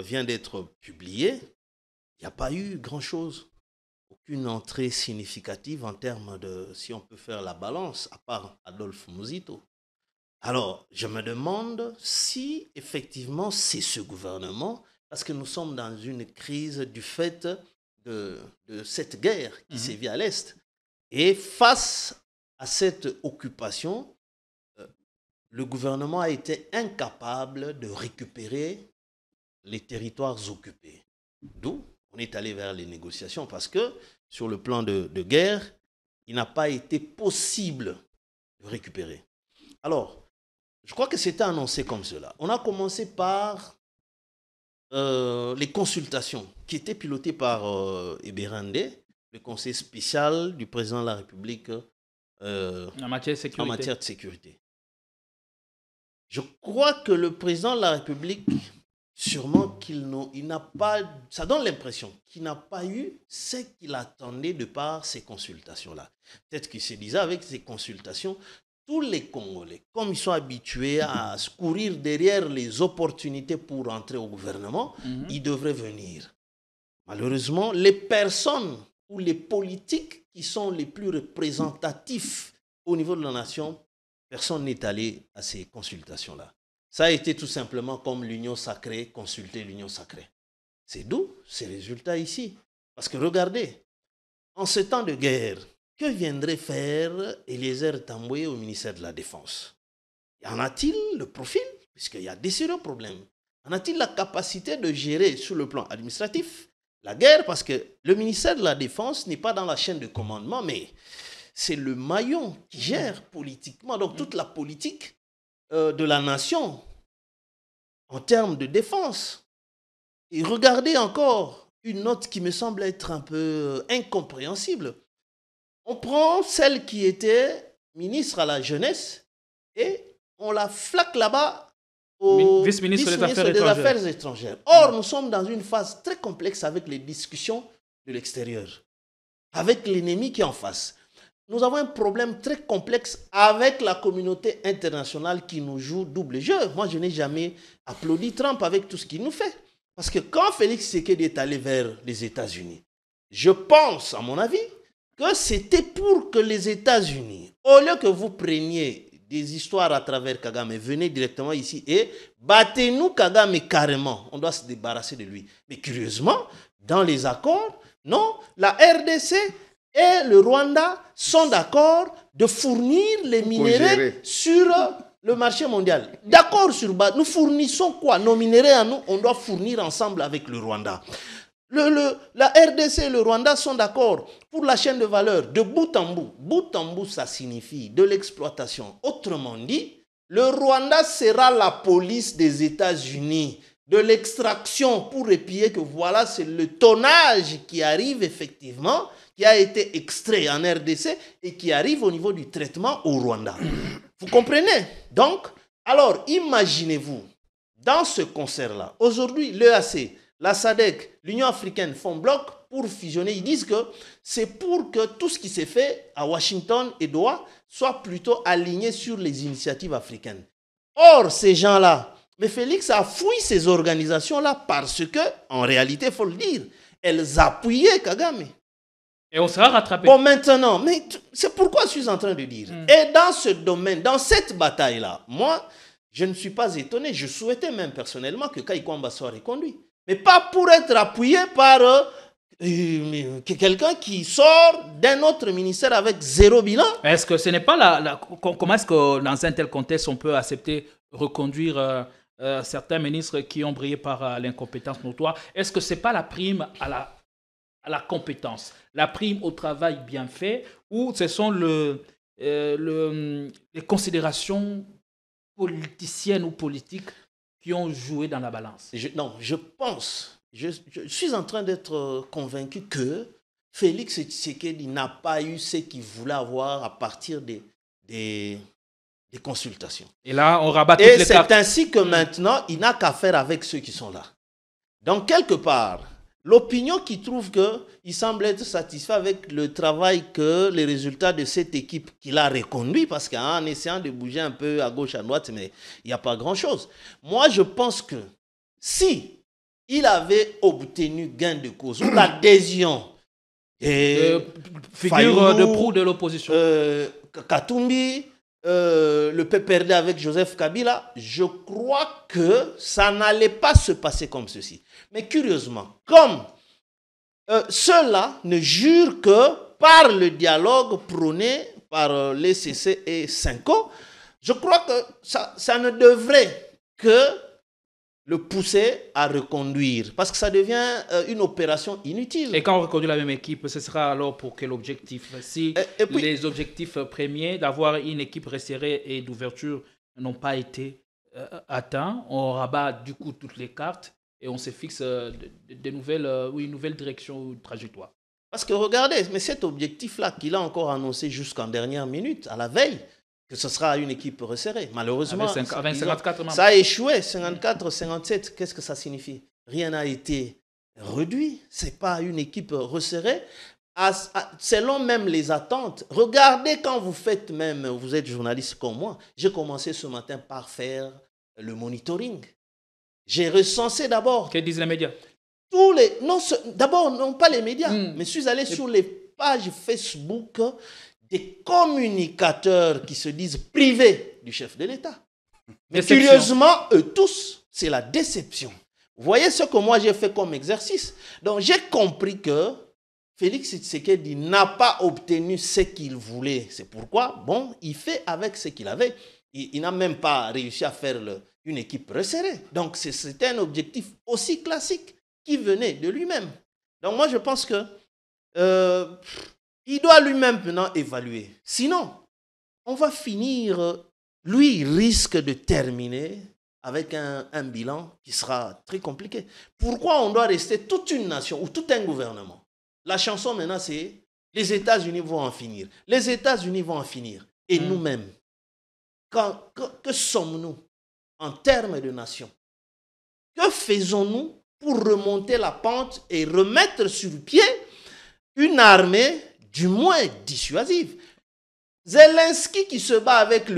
vient d'être publié, il n'y a pas eu grand-chose. Aucune entrée significative en termes de, si on peut faire la balance, à part Adolphe Muzito. Alors, je me demande si effectivement c'est ce gouvernement, parce que nous sommes dans une crise du fait de cette guerre qui sévit à l'Est. Et face à cette occupation, le gouvernement a été incapable de récupérer les territoires occupés. D'où on est allé vers les négociations, parce que sur le plan de guerre, il n'a pas été possible de récupérer. Alors, je crois que c'était annoncé comme cela. On a commencé par les consultations qui étaient pilotées par Eberande, le conseil spécial du président de la République en matière de sécurité. Je crois que le président de la République, sûrement il n'a pas, ça donne l'impression qu'il n'a pas eu ce qu'il attendait de par ces consultations-là. Peut-être qu'il se disait avec ces consultations, tous les Congolais, comme ils sont habitués à courir derrière les opportunités pour entrer au gouvernement, ils devraient venir. Malheureusement, les personnes ou les politiques qui sont les plus représentatifs au niveau de la nation, personne n'est allé à ces consultations-là. Ça a été tout simplement comme l'Union sacrée, consulter l'Union sacrée. C'est d'où ces résultats ici. Parce que regardez, en ce temps de guerre, que viendrait faire Eliezer Tamboué au ministère de la Défense? Y en a-t-il le profil? Puisqu'il y a des sérieux problèmes. En a-t-il la capacité de gérer sur le plan administratif la guerre? Parce que le ministère de la Défense n'est pas dans la chaîne de commandement, mais c'est le maillon qui gère politiquement. Donc toute la politique de la nation en termes de défense. Et regardez encore une note qui me semble être un peu incompréhensible. On prend celle qui était ministre à la jeunesse et on la flaque là-bas au vice-ministre des Affaires étrangères. Or, nous sommes dans une phase très complexe avec les discussions de l'extérieur, avec l'ennemi qui est en face. nous avons un problème très complexe avec la communauté internationale qui nous joue double jeu. Moi, je n'ai jamais applaudi Trump avec tout ce qu'il nous fait. Parce que quand Félix Tshisekedi est allé vers les États-Unis, je pense, à mon avis, que c'était pour que les États-Unis, au lieu que vous preniez des histoires à travers Kagame, venez directement ici et battez-nous Kagame carrément. On doit se débarrasser de lui. Mais curieusement, dans les accords, non, la RDC et le Rwanda sont d'accord de fournir les minéraux sur le marché mondial. D'accord sur base. Nous fournissons quoi? Nos minéraux à nous, on doit fournir ensemble avec le Rwanda. La RDC et le Rwanda sont d'accord pour la chaîne de valeur de bout en bout. Bout en bout, ça signifie de l'exploitation. Autrement dit, le Rwanda sera la police des États-Unis de l'extraction pour épier que voilà, c'est le tonnage qui arrive effectivement, qui a été extrait en RDC et qui arrive au niveau du traitement au Rwanda. Vous comprenez? Donc, alors, imaginez-vous, dans ce concert-là, aujourd'hui, l'EAC, la SADC, l'Union africaine font bloc pour fusionner. Ils disent que c'est pour que tout ce qui s'est fait à Washington et Doha soit plutôt aligné sur les initiatives africaines. Or, ces gens-là, mais Félix a fouillé ces organisations-là parce que, en réalité, il faut le dire, elles appuyaient Kagame. Et on sera rattrapé. Bon, maintenant, mais c'est pourquoi je suis en train de dire. Et dans ce domaine, dans cette bataille-là, moi, je ne suis pas étonné. Je souhaitais même personnellement que Kai Kwamba soit reconduit. Mais pas pour être appuyé par quelqu'un qui sort d'un autre ministère avec zéro bilan. Est-ce que ce n'est pas comment est-ce que dans un tel contexte, on peut accepter reconduire certains ministres qui ont brillé par l'incompétence notoire? Est-ce que ce n'est pas la prime à la compétence, la prime au travail bien fait, ou ce sont les considérations politiciennes ou politiques qui ont joué dans la balance? Je pense, je suis en train d'être convaincu que Félix Tshisekedi n'a pas eu ce qu'il voulait avoir à partir des consultations. Et là, on rabat toutes les cartes. Et c'est ainsi que maintenant, il n'a qu'à faire avec ceux qui sont là. Donc, quelque part, l'opinion qui trouve qu'il semble être satisfait avec le travail que les résultats de cette équipe qu'il a reconduit, parce qu'en essayant de bouger un peu à gauche, à droite, mais il n'y a pas grand-chose. Moi, je pense que si il avait obtenu gain de cause ou l'adhésion figure de proue de l'opposition, Katumbi, le PPRD avec Joseph Kabila, je crois que ça n'allait pas se passer comme ceci. Mais curieusement, comme ceux-là ne jurent que par le dialogue prôné par les CC et Cinco, je crois que ça ne devrait que le pousser à reconduire, parce que ça devient une opération inutile. Et quand on reconduit la même équipe, ce sera alors pour quel objectif? Si et puis, les objectifs premiers d'avoir une équipe resserrée et d'ouverture n'ont pas été atteints, on rabat du coup toutes les cartes et on se fixe une nouvelle direction ou trajectoire. Parce que regardez, mais cet objectif-là qu'il a encore annoncé jusqu'en dernière minute, à la veille, que ce sera une équipe resserrée. Malheureusement, avec 54 membres. Ça a échoué, 54, 57. Qu'est-ce que ça signifie? Rien n'a été réduit. Ce n'est pas une équipe resserrée. Selon même les attentes, regardez quand vous êtes journaliste comme moi, j'ai commencé ce matin par faire le monitoring. J'ai recensé d'abord. Que disent les médias? D'abord, non pas les médias, mais je suis allé sur les pages Facebook des communicateurs qui se disent privés du chef de l'État. Mais curieusement, eux tous, c'est la déception. Vous voyez ce que moi j'ai fait comme exercice. Donc j'ai compris que Félix Tshisekedi n'a pas obtenu ce qu'il voulait. C'est pourquoi, il fait avec ce qu'il avait. Il n'a même pas réussi à faire une équipe resserrée. Donc c'était un objectif aussi classique qui venait de lui-même. Donc moi je pense que il doit lui-même maintenant évaluer. Sinon, on va finir, lui risque de terminer avec un bilan qui sera très compliqué. Pourquoi on doit rester toute une nation ou tout un gouvernement? La chanson maintenant c'est les États-Unis vont en finir. Les États-Unis vont en finir. Et nous-mêmes, que sommes-nous en termes de nation? Que faisons-nous pour remonter la pente et remettre sur pied une armée du moins dissuasive? Zelensky qui se bat avec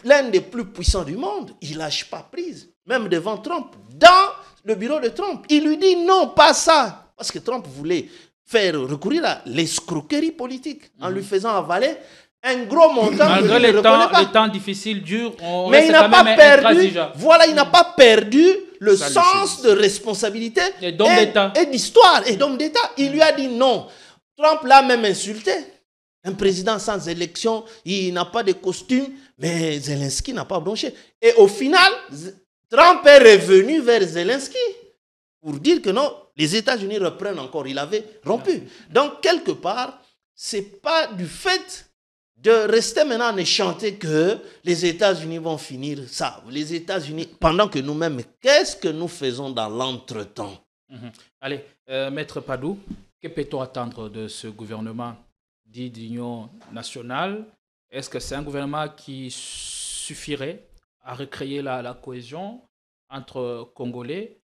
l'un des plus puissants du monde, il lâche pas prise, même devant Trump, dans le bureau de Trump. Il lui dit non, pas ça. Parce que Trump voulait faire recourir à l'escroquerie politique en lui faisant avaler un gros montant. Malgré les temps difficiles, durs, on mais il n'a pas perdu, voilà, il n'a pas perdu le Ça, sens de responsabilité et d'histoire et d'homme d'État. Il lui a dit non. Trump l'a même insulté. Un président sans élection, il n'a pas de costume, mais Zelensky n'a pas bronché. Et au final, Trump est revenu vers Zelensky pour dire que non, les États-Unis reprennent encore. Il avait rompu. Donc, quelque part, ce n'est pas du fait de rester maintenant en échanter que les États-Unis vont finir ça. Les États-Unis, pendant que nous-mêmes, qu'est-ce que nous faisons dans l'entretemps? Allez, Maître Padou, que peut-on attendre de ce gouvernement dit d'union nationale? Est-ce que c'est un gouvernement qui suffirait à recréer la cohésion entre Congolais?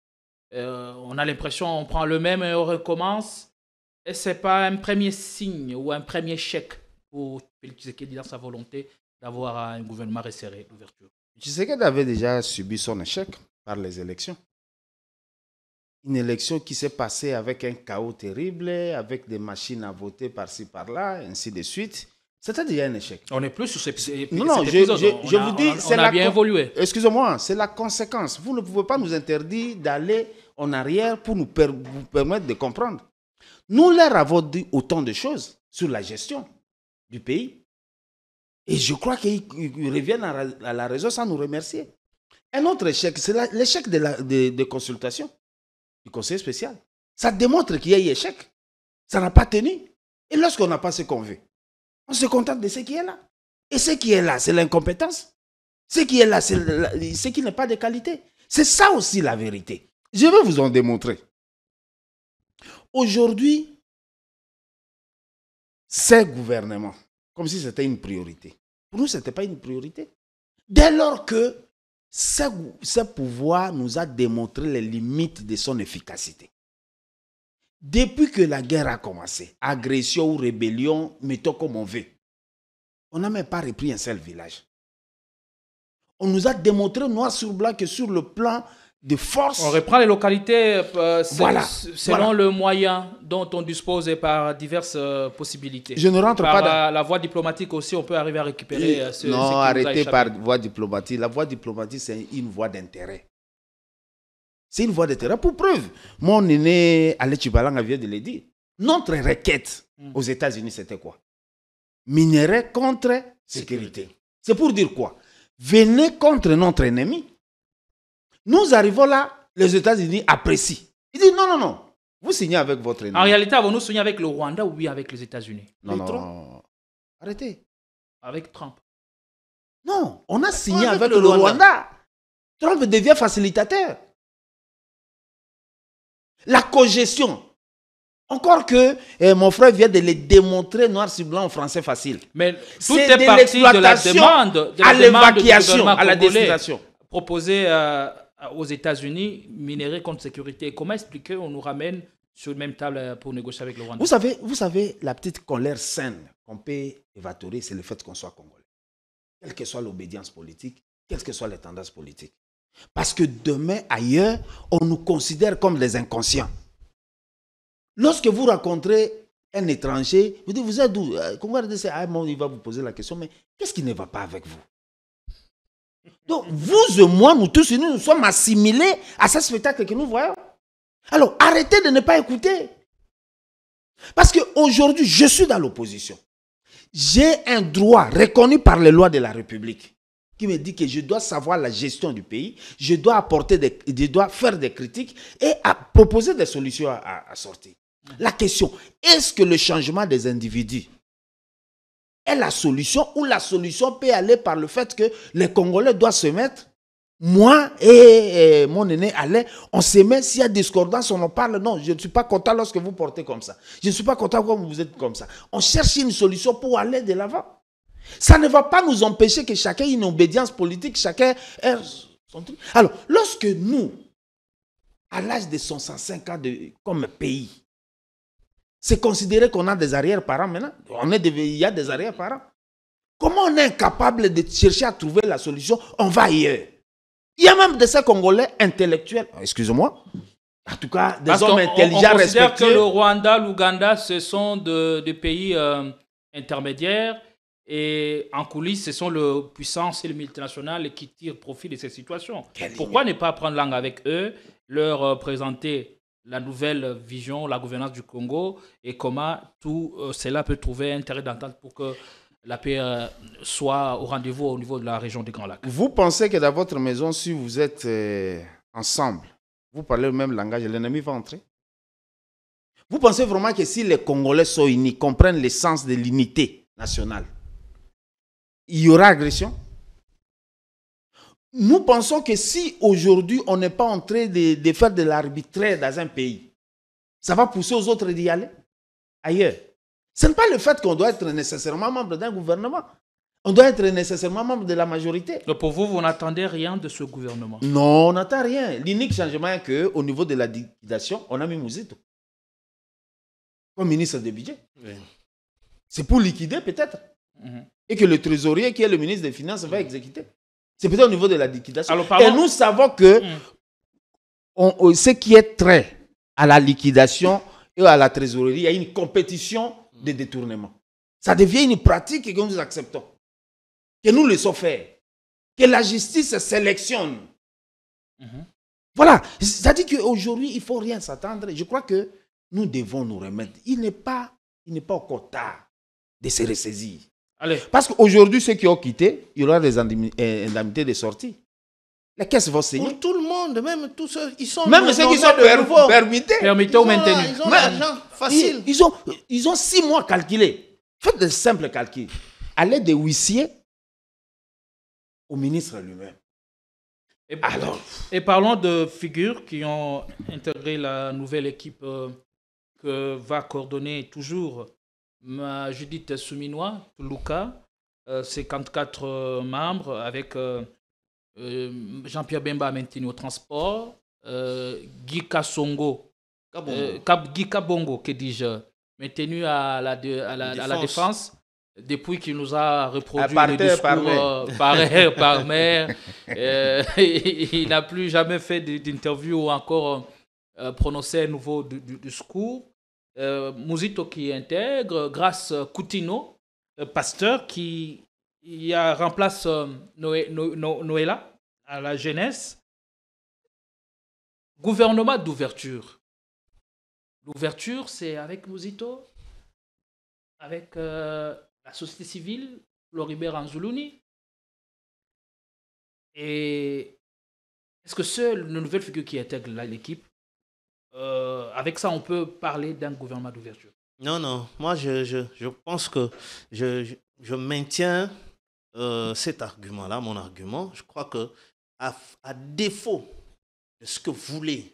On a l'impression qu'on prend le même et on recommence. Et ce n'est pas un premier signe ou un premier chèque pour Tshisekedi dans sa volonté d'avoir un gouvernement resserré d'ouverture? Tshisekedi avait déjà subi son échec par les élections. Une élection qui s'est passée avec un chaos terrible, avec des machines à voter par-ci, par-là, ainsi de suite. C'était déjà un échec. On n'est plus sur ces Non, je vous dis, on a bien évolué. Excusez-moi, c'est la conséquence. Vous ne pouvez pas nous interdire d'aller en arrière pour nous permettre de comprendre. Nous leur avons dit autant de choses sur la gestion du pays. Et je crois qu'ils reviennent à la raison sans nous remercier. Un autre échec, c'est l'échec de consultation du conseil spécial. Ça démontre qu'il y a eu échec. Ça n'a pas tenu. Et lorsqu'on n'a pas ce qu'on veut, on se contente de ce qui est là. Et ce qui est là, c'est l'incompétence. Ce qui est là, c'est ce qui n'est pas de qualité. C'est ça aussi la vérité. Je vais vous en démontrer. Aujourd'hui, ces gouvernements, comme si c'était une priorité. Pour nous, ce n'était pas une priorité. Dès lors que ce pouvoir nous a démontré les limites de son efficacité. Depuis que la guerre a commencé, agression ou rébellion, mettons comme on veut, on n'a même pas repris un seul village. On nous a démontré noir sur blanc que sur le plan de force... On reprend les localités selon voilà. le moyen dont on dispose par diverses possibilités. Je ne rentre pas dans... la voie diplomatique aussi, on peut arriver à récupérer ce Non, qui arrêtez par voie diplomatique. La voie diplomatique, c'est une voie d'intérêt. C'est une voie d'intérêt. Pour preuve, mon aîné Alé Chibalanga vient de le dire. Notre requête aux États-Unis, c'était quoi? Minerai contre sécurité. C'est pour dire quoi? Venez contre notre ennemi. Nous arrivons là, les États-Unis apprécient. Ils disent non, non, non. Vous signez avec votre ennemi. En réalité, avons-nous signé avec le Rwanda ou oui avec les États-Unis? Non, non. Arrêtez. Avec Trump. Non, on a signé avec le Rwanda. Trump devient facilitateur. La cogestion. Encore que mon frère vient de le démontrer noir sur blanc en français facile. Mais tout est parti de la demande à l'évacuation, à la destination. Proposée aux États-Unis, minerai contre sécurité. Comment expliquer qu'on nous ramène sur la même table pour négocier avec le Rwanda? Vous savez, la petite colère saine qu'on peut évaporer, c'est le fait qu'on soit congolais. Quelle que soit l'obédience politique, quelles que soient les tendances politiques. Parce que demain, ailleurs, on nous considère comme des inconscients. Lorsque vous rencontrez un étranger, vous dites, vous êtes d'où? Il va vous poser la question, mais qu'est-ce qui ne va pas avec vous? Donc, vous et moi, nous tous, nous sommes assimilés à ce spectacle que nous voyons. Alors, arrêtez de ne pas écouter. Parce qu'aujourd'hui, je suis dans l'opposition. J'ai un droit reconnu par les lois de la République qui me dit que je dois savoir la gestion du pays, je dois faire des critiques et proposer des solutions à sortir. La question, est-ce que le changement des individus est la solution ou la solution peut aller par le fait que les Congolais doivent se mettre, moi et mon aîné Alain, on se met, s'il y a discordance, on en parle. Non, je ne suis pas content lorsque vous portez comme ça. Je ne suis pas content quand vous êtes comme ça. On cherche une solution pour aller de l'avant. Ça ne va pas nous empêcher que chacun ait une obédience politique, chacun ait son truc. Alors, lorsque nous, à l'âge de 65 ans comme pays, c'est considéré qu'on a des arrière-parents maintenant. Il y a des arrière-parents. Comment on est incapable de chercher à trouver la solution? On va ailleurs. Il y a même de ces Congolais intellectuels, excusez-moi, en tout cas des hommes intelligents, on considère respectueux. que le Rwanda, l'Ouganda, ce sont des pays intermédiaires et en coulisses, ce sont les puissances et les multinationales qui tirent profit de ces situations. Pourquoi ne pas prendre langue avec eux, leur présenter la nouvelle vision, la gouvernance du Congo et comment tout cela peut trouver intérêt d'entente pour que la paix soit au rendez-vous au niveau de la région des Grands Lacs. Vous pensez que dans votre maison, si vous êtes ensemble, vous parlez le même langage, l'ennemi va entrer? Vous pensez vraiment que si les Congolais sont unis, comprennent l'essence de l'unité nationale, il y aura agression? Nous pensons que si aujourd'hui on n'est pas en train de faire de l'arbitraire dans un pays, ça va pousser aux autres d'y aller ailleurs. Ce n'est pas le fait qu'on doit être nécessairement membre d'un gouvernement. On doit être nécessairement membre de la majorité. Donc pour vous, vous n'attendez rien de ce gouvernement? Non, on n'attend rien. L'unique changement est qu'au niveau de la liquidation, on a mis Mouzito comme ministre des budgets. Oui. C'est pour liquider peut-être. Et que le trésorier qui est le ministre des Finances va exécuter. C'est peut-être au niveau de la liquidation. Alors, et nous savons que ce qui est trait à la liquidation et à la trésorerie, il y a une compétition de détournement. Ça devient une pratique que nous acceptons. Que nous laissons faire. Que la justice sélectionne. Voilà. C'est-à-dire qu'aujourd'hui, il ne faut rien s'attendre. Je crois que nous devons nous remettre. Il n'est pas encore tard de se ressaisir. Allez. Parce qu'aujourd'hui, ceux qui ont quitté, il y aura des indemnités de sortie. Les caisses vont saigner. Pour tout le monde, même tous ceux qui sont... Même ceux qui sont permis ou maintenus. Ils ont l'argent facile. Ils ont 6 mois calculés. Faites de simples calculs. Allez de huissier au ministre lui-même. Et parlons de figures qui ont intégré la nouvelle équipe que va coordonner toujours Judith Souminois, Luka, 54 membres avec Jean-Pierre Bemba maintenu au transport, Guy Kassongo, Guy Kabongo, que dis-je, maintenu à la défense. Depuis qu'il nous a reproduit le discours par mer, il n'a plus jamais fait d'interview ou encore prononcé un nouveau discours. Mouzito qui intègre, Grâce Coutinho, pasteur qui remplace Noëlla à la jeunesse. Gouvernement d'ouverture. L'ouverture, c'est avec Mouzito, avec la société civile, Floribert Anzoulouni. Et est-ce que seule une nouvelle figure qui intègre l'équipe, avec ça, on peut parler d'un gouvernement d'ouverture? Non. Moi, je pense que je maintiens cet argument-là, mon argument. Je crois que à défaut de ce que voulait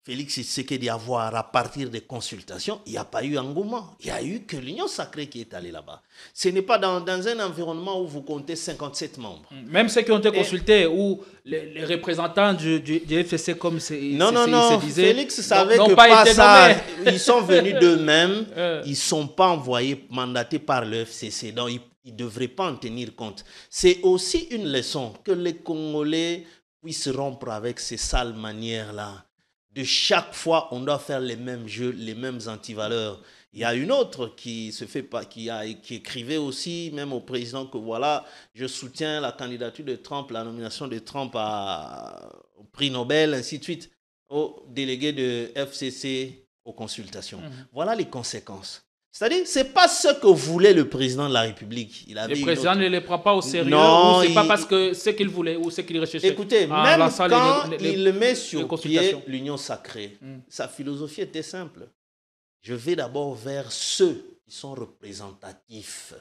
Félix Tshisekedi avoir à partir des consultations, il n'y a pas eu engouement. Il n'y a eu que l'Union sacrée qui est allée là-bas. Ce n'est pas dans un environnement où vous comptez 57 membres. Même ceux qui ont été consultés, ou les représentants du FCC, comme se disait... Félix savait que pas ça. Ils sont venus d'eux-mêmes. Ils ne sont pas envoyés, mandatés par le FCC. Donc, ils ne devraient pas en tenir compte. C'est aussi une leçon que les Congolais puissent rompre avec ces sales manières-là. De chaque fois, on doit faire les mêmes jeux, les mêmes antivaleurs. Il y a une autre qui écrivait aussi, même au président, que voilà, je soutiens la candidature de Trump, la nomination de Trump au prix Nobel, ainsi de suite, aux délégués de FCC aux consultations. Voilà les conséquences. C'est-à-dire, ce n'est pas ce que voulait le président de la République. Le président ne les prend pas au sérieux, ou ce n'est pas parce que ce qu'il voulait ou ce qu'il recherchait. Écoutez, même quand il le met sur pied, l'union sacrée, sa philosophie était simple. Je vais d'abord vers ceux qui sont représentatifs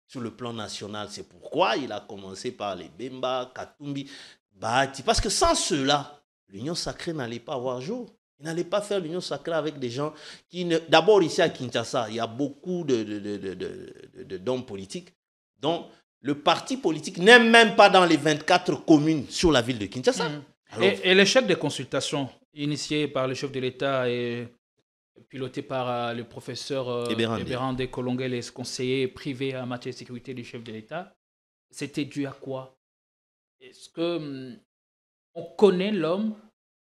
sur le plan national. C'est pourquoi il a commencé par les Bemba, Katumbi, Bahati. Parce que sans ceux-là, l'union sacrée n'allait pas avoir jour. Il n'allait pas faire l'union sacrée avec des gens qui... D'abord, ici à Kinshasa, il y a beaucoup d'hommes politiques dont le parti politique n'est même pas dans les 24 communes sur la ville de Kinshasa. Alors, et l'échec des consultations initiées par le chef de l'État et piloté par le professeur Eberande Kolongue, les conseillers privés en matière de sécurité du chef de l'État, c'était dû à quoi? Est-ce que on connaît l'homme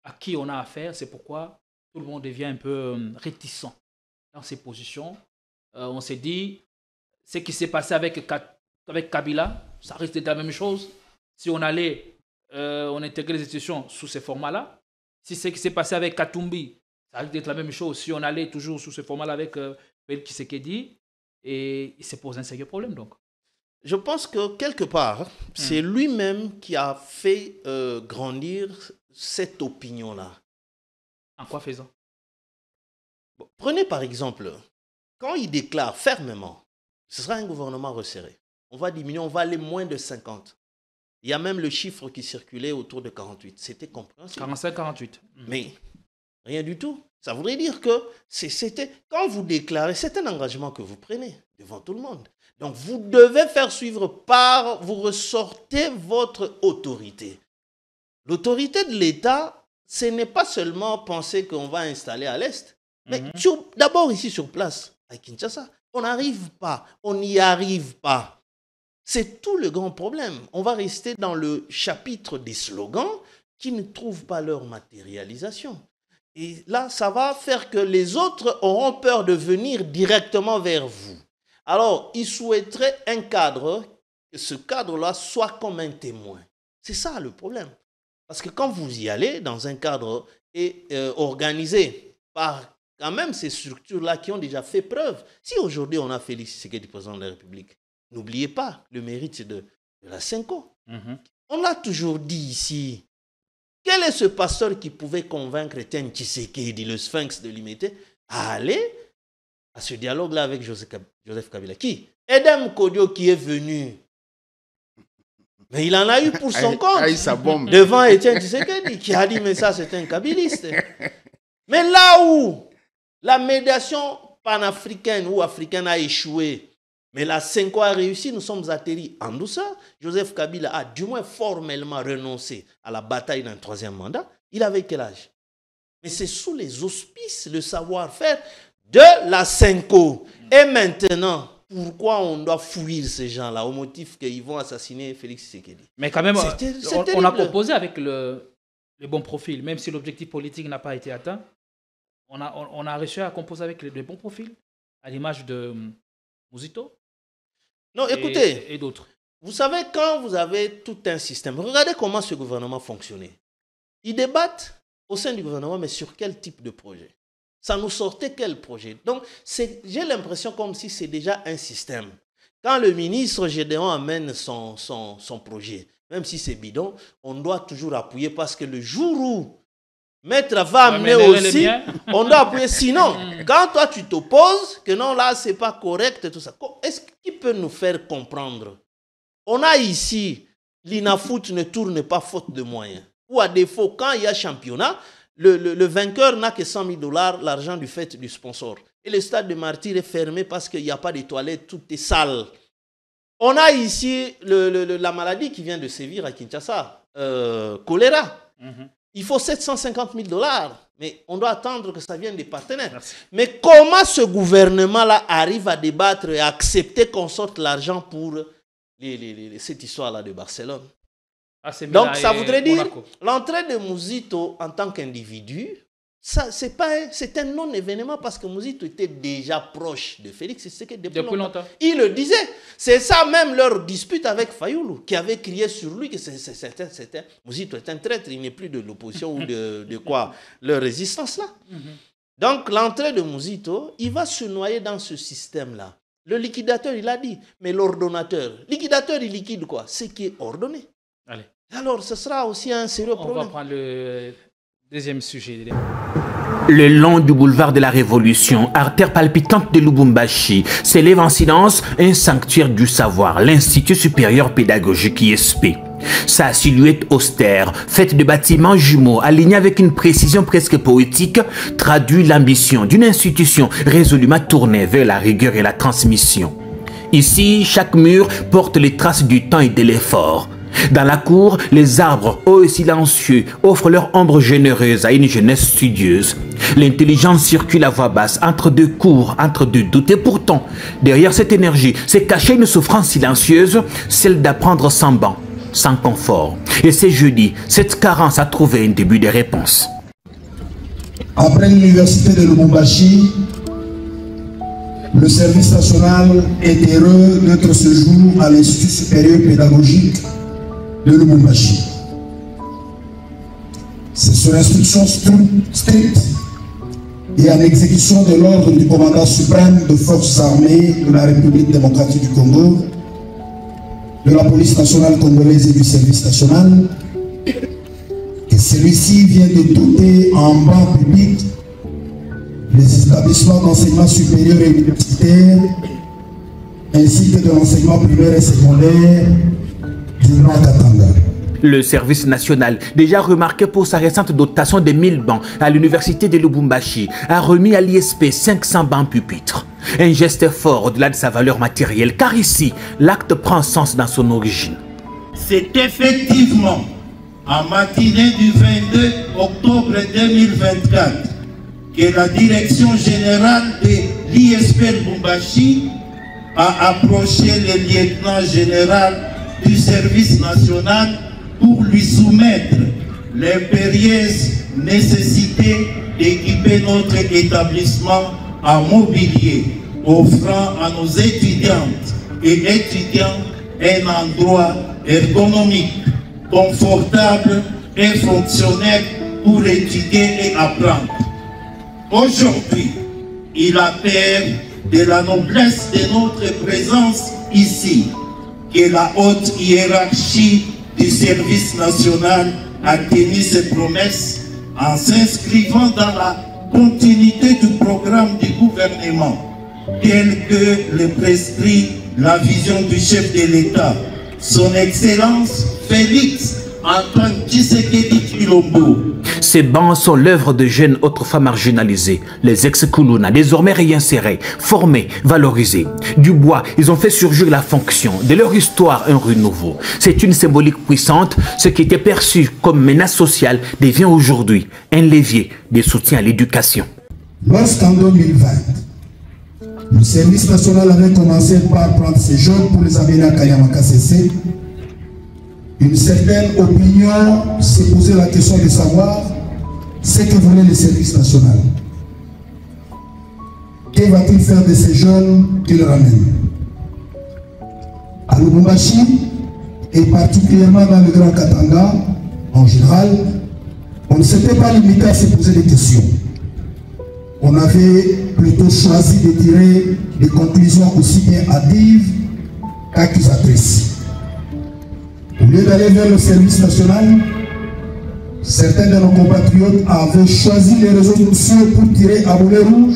à qui on a affaire? C'est pourquoi tout le monde devient un peu réticent dans ses positions. On s'est dit, ce qui s'est passé avec Kabila, ça risque d'être la même chose. Si on allait, on intégrait les institutions sous ces formats-là. Si ce qui s'est passé avec Katumbi, ça risque d'être la même chose. Si on allait toujours sous ce format-là avec Félix Tshisekedi, et il se pose un sérieux problème donc. Je pense que quelque part, c'est lui-même qui a fait grandir cette opinion-là. En quoi faisant? Bon, prenez par exemple, quand il déclare fermement, ce sera un gouvernement resserré. On va diminuer, on va aller moins de 50. Il y a même le chiffre qui circulait autour de 48. C'était compréhensible. 45-48. Mais rien du tout. Ça voudrait dire que quand vous déclarez, c'est un engagement que vous prenez devant tout le monde. Donc vous devez faire suivre vous ressortez votre autorité. L'autorité de l'État, ce n'est pas seulement penser qu'on va installer à l'Est, mais d'abord ici sur place, à Kinshasa, on n'arrive pas, on n'y arrive pas. C'est tout le grand problème. On va rester dans le chapitre des slogans qui ne trouvent pas leur matérialisation. Et là, ça va faire que les autres auront peur de venir directement vers vous. Alors, ils souhaiteraient un cadre, que ce cadre-là soit comme un témoin. C'est ça le problème. Parce que quand vous y allez dans un cadre organisé par quand même ces structures-là qui ont déjà fait preuve, si aujourd'hui on a Félix Tshisekedi, président de la République, n'oubliez pas, le mérite c'est de la Senko. On l'a toujours dit ici. Quel est ce pasteur qui pouvait convaincre Etienne Tshisekedi, le sphinx de l'imité, à aller à ce dialogue-là avec Joseph Kabila? Qui? Edem Kodio qui est venu. Mais il en a eu pour son compte. Devant Etienne Tshisekedi, qui a dit, mais ça c'est un kabiliste. Mais là où la médiation panafricaine ou africaine a échoué, mais la Senko a réussi, nous sommes atterris en douceur. Joseph Kabila a du moins formellement renoncé à la bataille d'un troisième mandat. Il avait quel âge? Mais c'est sous les auspices, le savoir-faire de la Senko. Et maintenant, pourquoi on doit fuir ces gens-là au motif qu'ils vont assassiner Félix Tshisekedi? Mais quand même, on a proposé avec le bon profil, même si l'objectif politique n'a pas été atteint, on a réussi à composer avec le bon profil, à l'image de Muzito. Non, écoutez, et d'autres. Vous savez, quand vous avez tout un système, regardez comment ce gouvernement fonctionnait. Ils débattent au sein du gouvernement, mais sur quel type de projet? Ça nous sortait quel projet? Donc, j'ai l'impression comme si c'est déjà un système. Quand le ministre Gédéon amène son projet, même si c'est bidon, on doit toujours appuyer parce que le jour où Maître va amener aussi, on doit appuyer. Sinon, quand toi tu t'opposes, que non, là, c'est pas correct, tout ça, est-ce qu'il peut nous faire comprendre? On a ici, l'INAFOOT ne tourne pas faute de moyens. Ou à défaut, quand il y a championnat, le vainqueur n'a que 100 000 $, l'argent du fait du sponsor. Et le stade de Martyrs est fermé parce qu'il n'y a pas de toilettes, tout est sale. On a ici la maladie qui vient de sévir à Kinshasa, choléra. Il faut 750 000 $, mais on doit attendre que ça vienne des partenaires. Merci. Mais comment ce gouvernement-là arrive à débattre et à accepter qu'on sorte l'argent pour cette histoire-là de Barcelone? Donc ça voudrait dire l'entrée de Muzito en tant qu'individu, c'est un non-événement parce que Muzito était déjà proche de Félix Tshisekedi depuis longtemps. Il le disait. C'est ça même leur dispute avec Fayoulou qui avait crié sur lui que Muzito est un traître, il n'est plus de l'opposition ou de quoi leur résistance là. Donc l'entrée de Muzito, il va se noyer dans ce système-là. Le liquidateur, il a dit, mais l'ordonnateur, liquidateur, il liquide quoi? Ce qui est ordonné. Allez. Alors ce sera aussi un sérieux problème. On va prendre le deuxième sujet. Le long du boulevard de la Révolution, artère palpitante de Lubumbashi, s'élève en silence un sanctuaire du savoir, l'Institut supérieur pédagogique ISP. Sa silhouette austère, faite de bâtiments jumeaux, alignés avec une précision presque poétique, traduit l'ambition d'une institution résolument tournée vers la rigueur et la transmission. Ici, chaque mur porte les traces du temps et de l'effort. Dans la cour, les arbres, hauts et silencieux, offrent leur ombre généreuse à une jeunesse studieuse. L'intelligence circule à voix basse, entre deux cours, entre deux doutes. Et pourtant, derrière cette énergie, s'est cachée une souffrance silencieuse, celle d'apprendre sans banc, sans confort. Et c'est jeudi, cette carence a trouvé un début de réponse. Après l'université de Lubumbashi, le service national est heureux d'être ce jour à l'Institut supérieur pédagogique de Lubumbashi. C'est sur instruction stricte et en exécution de l'ordre du commandant suprême de forces armées de la République démocratique du Congo, de la police nationale congolaise et du service national, que celui-ci vient de doter en banc public les établissements d'enseignement supérieur et universitaire, ainsi que de l'enseignement primaire et secondaire du Nord Katanga. Le service national, déjà remarqué pour sa récente dotation de 1000 bancs à l'université de Lubumbashi, a remis à l'ISP 500 bancs pupitres. Un geste fort au-delà de sa valeur matérielle, car ici, l'acte prend sens dans son origine. C'est effectivement en matinée du 22 octobre 2024 que la direction générale de l'ISP Lubumbashi a approché le lieutenant général du service national pour lui soumettre l'impérieuse nécessité d'équiper notre établissement en mobilier, offrant à nos étudiantes et étudiants un endroit ergonomique, confortable et fonctionnel pour étudier et apprendre. Aujourd'hui, il appelle de la noblesse de notre présence ici que la haute hiérarchie du service national a tenu ses promesses en s'inscrivant dans la continuité du programme du gouvernement tel que le prescrit la vision du chef de l'État, son Excellence Félix Antoine Tshisekedi Tshilombo. Ces bancs sont l'œuvre de jeunes autrefois marginalisés, les ex-Kuluna, désormais réinsérés, formés, valorisés. Du bois, ils ont fait surgir la fonction, de leur histoire un renouveau. C'est une symbolique puissante, ce qui était perçu comme menace sociale devient aujourd'hui un levier de soutien à l'éducation. Lorsqu'en 2020, le service national avait commencé par prendre ces jeunes pour les amener à Kanyamaka CC, une certaine opinion s'est posée la question de savoir ce que voulait le service national. Que va-t-il faire de ces jeunes qu'il ramène? À Lubumbashi, et particulièrement dans le Grand Katanga, en général, on ne s'était pas limité à se poser des questions. On avait plutôt choisi de tirer des conclusions aussi bien hâtives qu'accusatrices. Au lieu d'aller vers le service national, certains de nos compatriotes avaient choisi les réseaux sociaux pour tirer à boulet rouge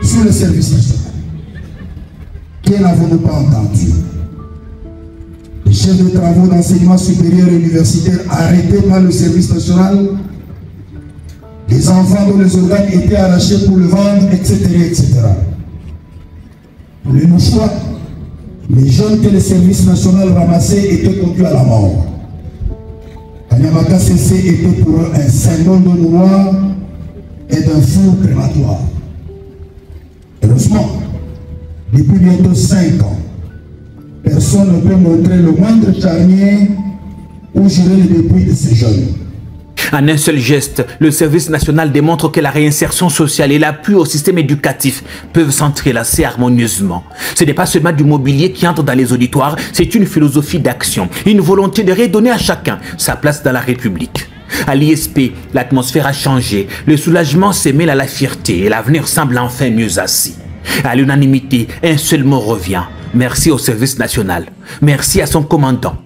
sur le service national. Que n'avons-nous pas entendu? Les chefs de travaux d'enseignement supérieur et universitaire arrêtés par le service national, les enfants dont les organes étaient arrachés pour le vendre, etc. etc. Pour les mouchoirs, les jeunes que le service national ramassait étaient conduits à la mort. Kanyamaka CC était pour eux un symbole de noir et d'un four crématoire. Heureusement, depuis bientôt 5 ans, personne ne peut montrer le moindre charnier ou gérer les dépouilles de ces jeunes. En un seul geste, le service national démontre que la réinsertion sociale et l'appui au système éducatif peuvent s'entrelacer harmonieusement. Ce n'est pas seulement du mobilier qui entre dans les auditoires, c'est une philosophie d'action, une volonté de redonner à chacun sa place dans la République. À l'ISP, l'atmosphère a changé, le soulagement s'est mêlé à la fierté et l'avenir semble enfin mieux assis. À l'unanimité, un seul mot revient. Merci au service national. Merci à son commandant.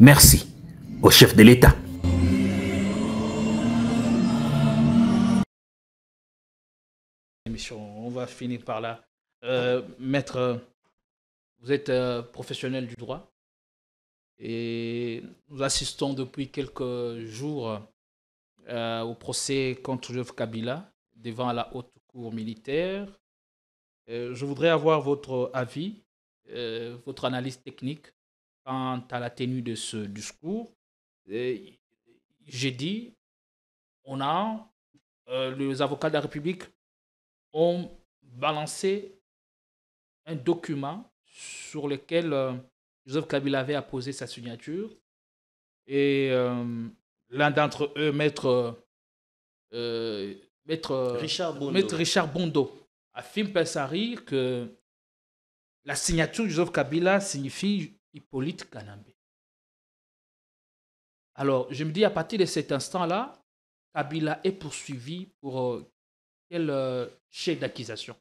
Merci au chef de l'État. On va finir par là. Maître, vous êtes professionnel du droit et nous assistons depuis quelques jours au procès contre Joseph Kabila devant la haute cour militaire. Je voudrais avoir votre avis, votre analyse technique quant à la tenue de ce discours. J'ai dit, les avocats de la République ont balancé un document sur lequel Joseph Kabila avait apposé sa signature. Et l'un d'entre eux, Maître Richard Bondo, affirme par rire que la signature de Joseph Kabila signifie Hippolyte Kanambe. Alors, je me dis, à partir de cet instant-là, Kabila est poursuivi pour quel chef d'accusation?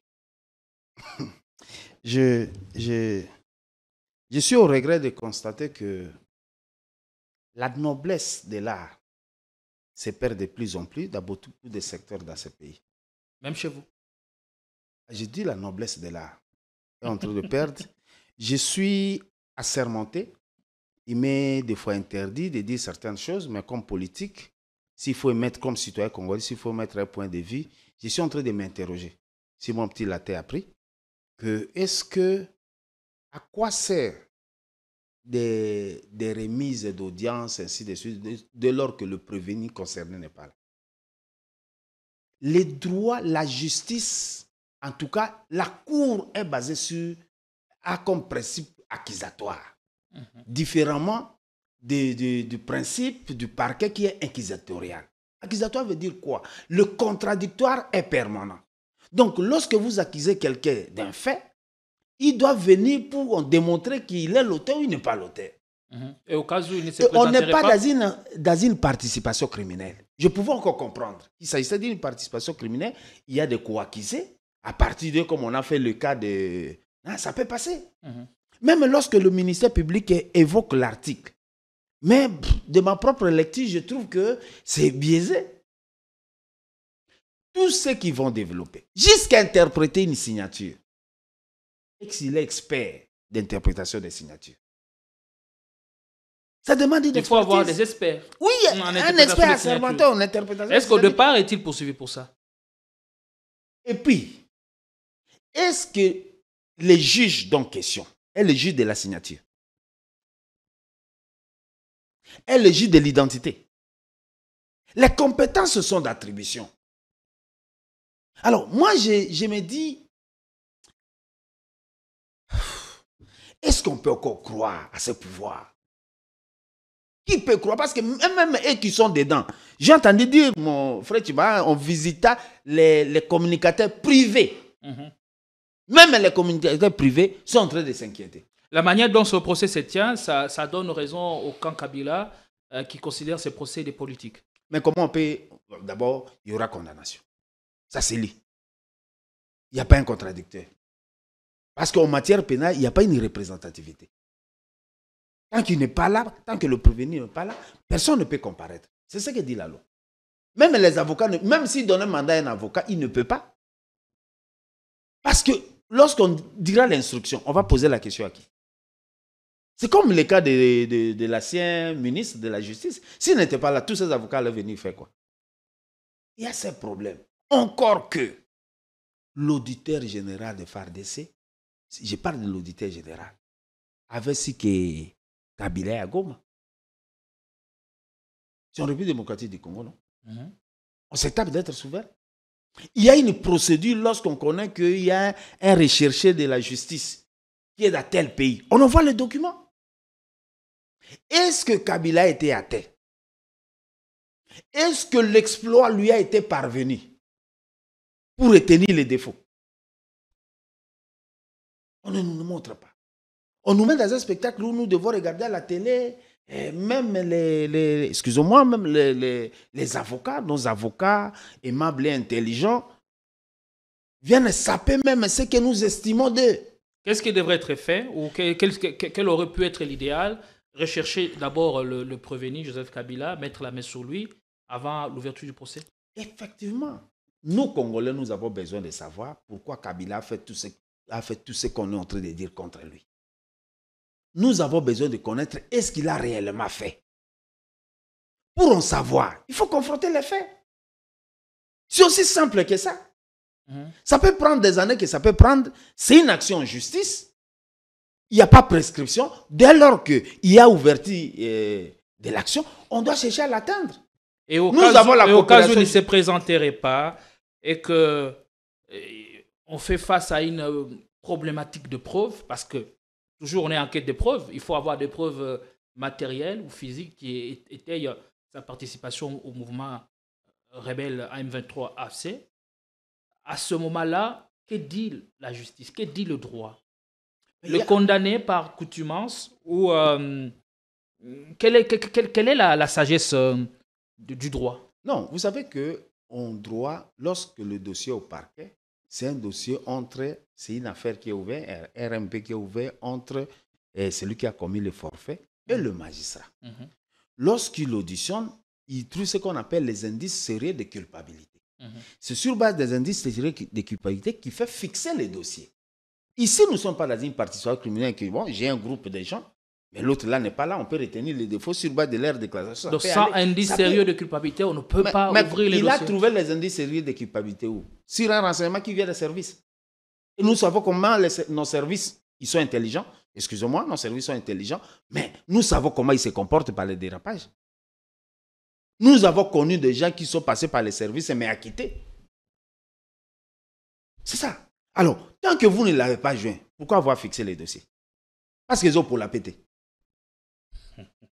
Je suis au regret de constater que la noblesse de l'art se perd de plus en plus dans beaucoup de secteurs dans ce pays. Même chez vous? Je dis la noblesse de l'art est en train de perdre. Je suis assermenté. Il m'est des fois interdit de dire certaines choses, mais comme politique, s'il faut mettre comme citoyen congolais, s'il faut mettre un point de vue, je suis en train de m'interroger. Si mon petit latte a pris, à quoi sert des remises d'audience, ainsi de suite, dès lors que le prévenu concerné n'est pas là? Les droits, la justice, en tout cas, la Cour est basée a comme principe accusatoire. Différemment du principe du parquet qui est inquisitorial. Accusatoire veut dire quoi? Le contradictoire est permanent. Donc, lorsque vous accusez quelqu'un d'un fait, il doit venir pour démontrer qu'il est l'auteur ou il n'est pas l'auteur. Et au cas où il ne se on n'est présenterait pas dans une participation criminelle. Je pouvais encore comprendre. Il s'agissait d'une participation criminelle. Il y a des co-accusés. À partir de, comme on a fait le cas de... ça peut passer. Même lorsque le ministère public évoque l'article. Mais de ma propre lecture, je trouve que c'est biaisé. Tous ceux qui vont développer, jusqu'à interpréter une signature, il est expert d'interprétation des signatures. Ça demande une expertise. Il faut avoir des experts. Oui, un expert assermenté en interprétation. Est-ce qu'au départ, est-il poursuivi pour ça? Et puis, est-ce que les juges en question est le juge de la signature, est le juge de l'identité? Les compétences sont d'attribution. Alors, moi, je me dis, est-ce qu'on peut encore croire à ce pouvoir? Qui peut croire? Parce que même eux qui sont dedans, j'ai entendu dire, mon frère Chiba, on visita les communicateurs privés. Même les communicateurs privés sont en train de s'inquiéter. La manière dont ce procès se tient, ça donne raison au camp Kabila qui considère ce procès des politiques. Mais comment on peut... D'abord, il y aura condamnation. Ça, c'est lui. Il n'y a pas un contradicteur. Parce qu'en matière pénale, il n'y a pas une représentativité. Tant qu'il n'est pas là, tant que le prévenu n'est pas là, personne ne peut comparaître. C'est ce que dit la loi. Même les avocats, même s'ils donnent un mandat à un avocat, il ne peut pas. Parce que lorsqu'on dira l'instruction, on va poser la question à qui? C'est comme le cas de l'ancien ministre de la Justice. S'il n'était pas là, tous ces avocats allaient venir faire quoi? Il y a ces problèmes. Encore que l'auditeur général de FARDC, je parle de l'auditeur général, avait si que Kabila à Goma. C'est en République démocratique du Congo, non? On s'étape d'être souverain. Il y a une procédure lorsqu'on connaît qu'il y a un recherché de la justice qui est dans tel pays. On envoie le document. Est-ce que Kabila a été atteint? Est-ce que l'exploit lui a été parvenu pour retenir les défauts? On ne nous montre pas. On nous met dans un spectacle où nous devons regarder à la télé, et même excusez-moi, même les avocats, nos avocats aimables et intelligents, viennent saper même ce que nous estimons d'eux. Qu'est-ce qui devrait être fait ou quel aurait pu être l'idéal? Rechercher d'abord le prévenu, Joseph Kabila, mettre la main sur lui avant l'ouverture du procès? Effectivement. Nous, Congolais, nous avons besoin de savoir pourquoi Kabila a fait tout ce qu'on est en train de dire contre lui. Nous avons besoin de connaître est-ce qu'il a réellement fait. Pour en savoir, il faut confronter les faits. C'est aussi simple que ça. Ça peut prendre des années que ça peut prendre. C'est une action en justice. il n'y a pas prescription. Dès lors qu'il y a ouverture de l'action, on doit chercher à l'atteindre. Et au Nous cas avons la où il coopération- ne se présenterait pas et que on fait face à une problématique de preuve, parce que toujours on est en quête de preuves, il faut avoir des preuves matérielles ou physiques qui étayent sa participation au mouvement rebelle AM23 AC. À ce moment-là, que dit la justice? Que dit le droit? Le condamné par coutumance ou quelle est la sagesse du droit? Non, vous savez qu'en droit, lorsque le dossier est au parquet, c'est un dossier c'est une affaire qui est ouverte, RMP qui est ouvert entre celui qui a commis le forfait et le magistrat. Lorsqu'il auditionne, il trouve ce qu'on appelle les indices sérieux de culpabilité. C'est sur base des indices sérieux de culpabilité qui fait fixer les dossiers. Ici, nous ne sommes pas dans une partie soit criminelle qui, bon, j'ai un groupe de gens, mais l'autre là n'est pas là, on peut retenir les défauts sur base de leur déclaration. Donc sans indice sérieux de culpabilité, on ne peut pas ouvrir les dossiers. Il a trouvé les indices sérieux de culpabilité où? Sur un renseignement qui vient des services. Et nous savons comment nos services, ils sont intelligents. Excusez-moi, nos services sont intelligents, mais nous savons comment ils se comportent par les dérapages. Nous avons connu des gens qui sont passés par les services mais acquittés. C'est ça. Alors, tant que vous ne l'avez pas joint, pourquoi avoir fixé les dossiers? Parce qu'ils ont pour la péter.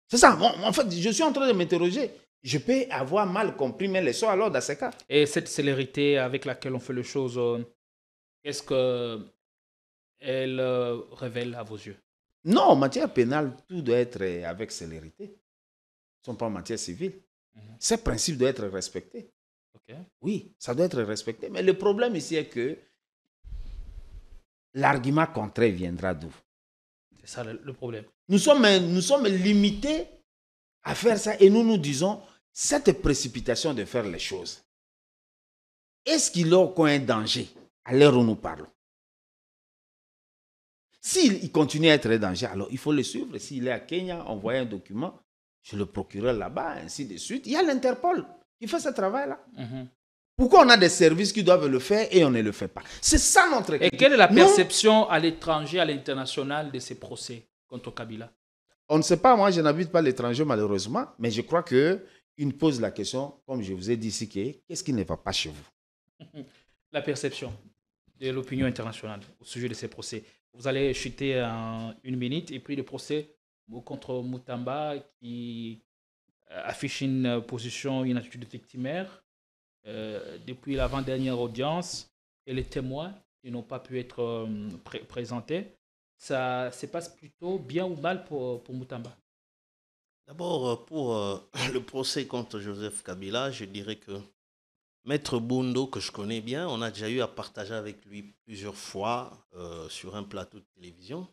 C'est ça. Bon, en fait, je suis en train de m'interroger. Je peux avoir mal compris mes leçons alors dans ces cas. Et cette célérité avec laquelle on fait les choses, qu'est-ce qu'elle révèle à vos yeux? Non, en matière pénale, tout doit être avec célérité. Ce ne sont pas en matière civile. Ces principes doivent être respectés. Okay. Oui, ça doit être respecté. Mais le problème ici est que l'argument contraire viendra d'où? C'est ça le problème. Nous sommes limités à faire ça et nous nous disons, cette précipitation de faire les choses, est-ce qu'il y a encore un danger à l'heure où nous parlons? S'il continue à être un danger, alors il faut le suivre. S'il est à Kenya, envoyer un document chez le procureur là-bas, ainsi de suite. Il y a l'Interpol qui fait ce travail-là. Pourquoi on a des services qui doivent le faire et on ne le fait pas? C'est ça notre critique. Et quelle est la perception à l'étranger, à l'international de ces procès contre Kabila? On ne sait pas, moi je n'habite pas à l'étranger malheureusement, mais je crois qu'il me pose la question, comme je vous ai dit ici, qu'est-ce qui ne va pas chez vous? La perception de l'opinion internationale au sujet de ces procès. Vous allez chuter en 1 minute et puis le procès contre Mutamba qui affiche une position, une attitude victimaire depuis l'avant-dernière audience et les témoins qui n'ont pas pu être présentés. Ça se passe plutôt bien ou mal pour Mutamba? D'abord, pour le procès contre Joseph Kabila, je dirais que Maître Bundo, que je connais bien, on a déjà eu à partager avec lui plusieurs fois sur un plateau de télévision.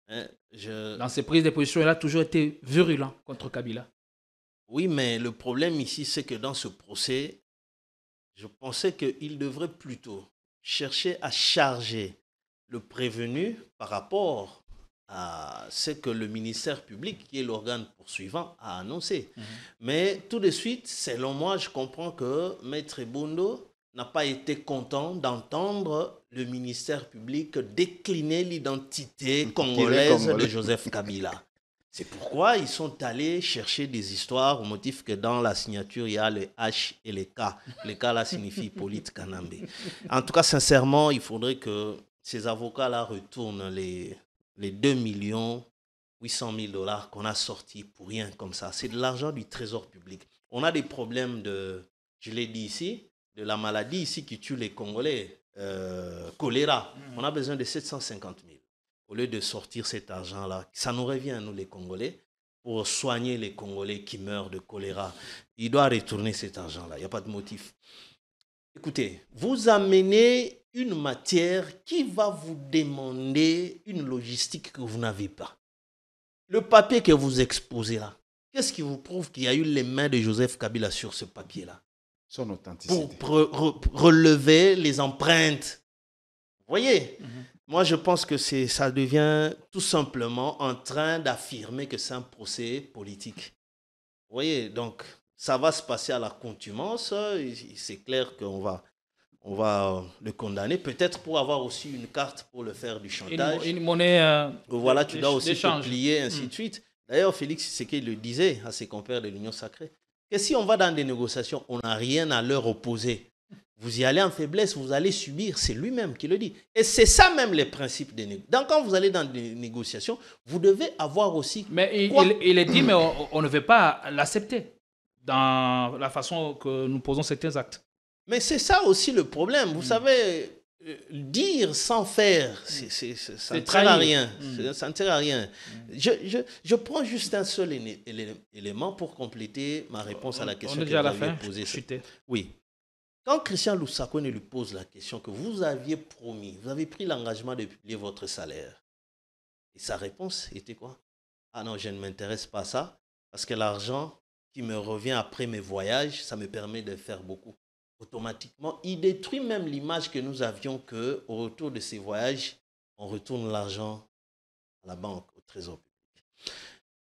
Dans ses prises de position, il a toujours été virulent contre Kabila. Oui, mais le problème ici, c'est que dans ce procès, je pensais qu'il devrait plutôt chercher à charger le prévenu par rapport à ce que le ministère public, qui est l'organe poursuivant, a annoncé. Mais tout de suite, selon moi, je comprends que Maître Bundo n'a pas été content d'entendre le ministère public décliner l'identité congolaise de Joseph Kabila. C'est pourquoi ils sont allés chercher des histoires au motif que dans la signature, il y a le H et le K. Le K là signifie Polyte Kanambe. En tout cas, sincèrement, il faudrait que ces avocats-là retournent les 2 800 000 $ qu'on a sortis pour rien comme ça. C'est de l'argent du trésor public. On a des problèmes je l'ai dit ici, de la maladie ici qui tue les Congolais, choléra. On a besoin de 750 000. Au lieu de sortir cet argent-là, ça nous revient à nous les Congolais, pour soigner les Congolais qui meurent de choléra. Il doit retourner cet argent-là, il n'y a pas de motif. Écoutez, vous amenez une matière qui va vous demander une logistique que vous n'avez pas. Le papier que vous exposez là, qu'est-ce qui vous prouve qu'il y a eu les mains de Joseph Kabila sur ce papier-là? Son authenticité. Pour relever les empreintes. Vous voyez? Moi, je pense que ça devient tout simplement en train d'affirmer que c'est un procès politique. Vous voyez? Donc, ça va se passer à la contumace. C'est clair qu'on va on va le condamner, peut-être pour avoir aussi une carte pour le faire du chantage. Une monnaie. Voilà, tu dois aussi d'échange. te plier, ainsi de suite. D'ailleurs, Félix Tshisekedi le disait à ses compères de l'Union sacrée, que si on va dans des négociations, on n'a rien à leur opposer. Vous y allez en faiblesse, vous allez subir. C'est lui-même qui le dit. Et c'est ça même les principes des négociations. Donc, quand vous allez dans des négociations, vous devez avoir aussi... Mais il est dit, mais on ne veut pas l'accepter dans la façon que nous posons certains actes. Mais c'est ça aussi le problème. Vous savez, dire sans faire, ça ne sert à rien. Ça ne sert à rien. Je prends juste un seul élément pour compléter ma réponse à la question que vous aviez posée. Oui. Quand Christian Lusakone lui pose la question que vous aviez promis, vous avez pris l'engagement de publier votre salaire. Et sa réponse était quoi? Ah non, je ne m'intéresse pas à ça, parce que l'argent qui me revient après mes voyages, ça me permet de faire beaucoup. Automatiquement, il détruit même l'image que nous avions qu'au retour de ces voyages, on retourne l'argent à la banque, au trésor public.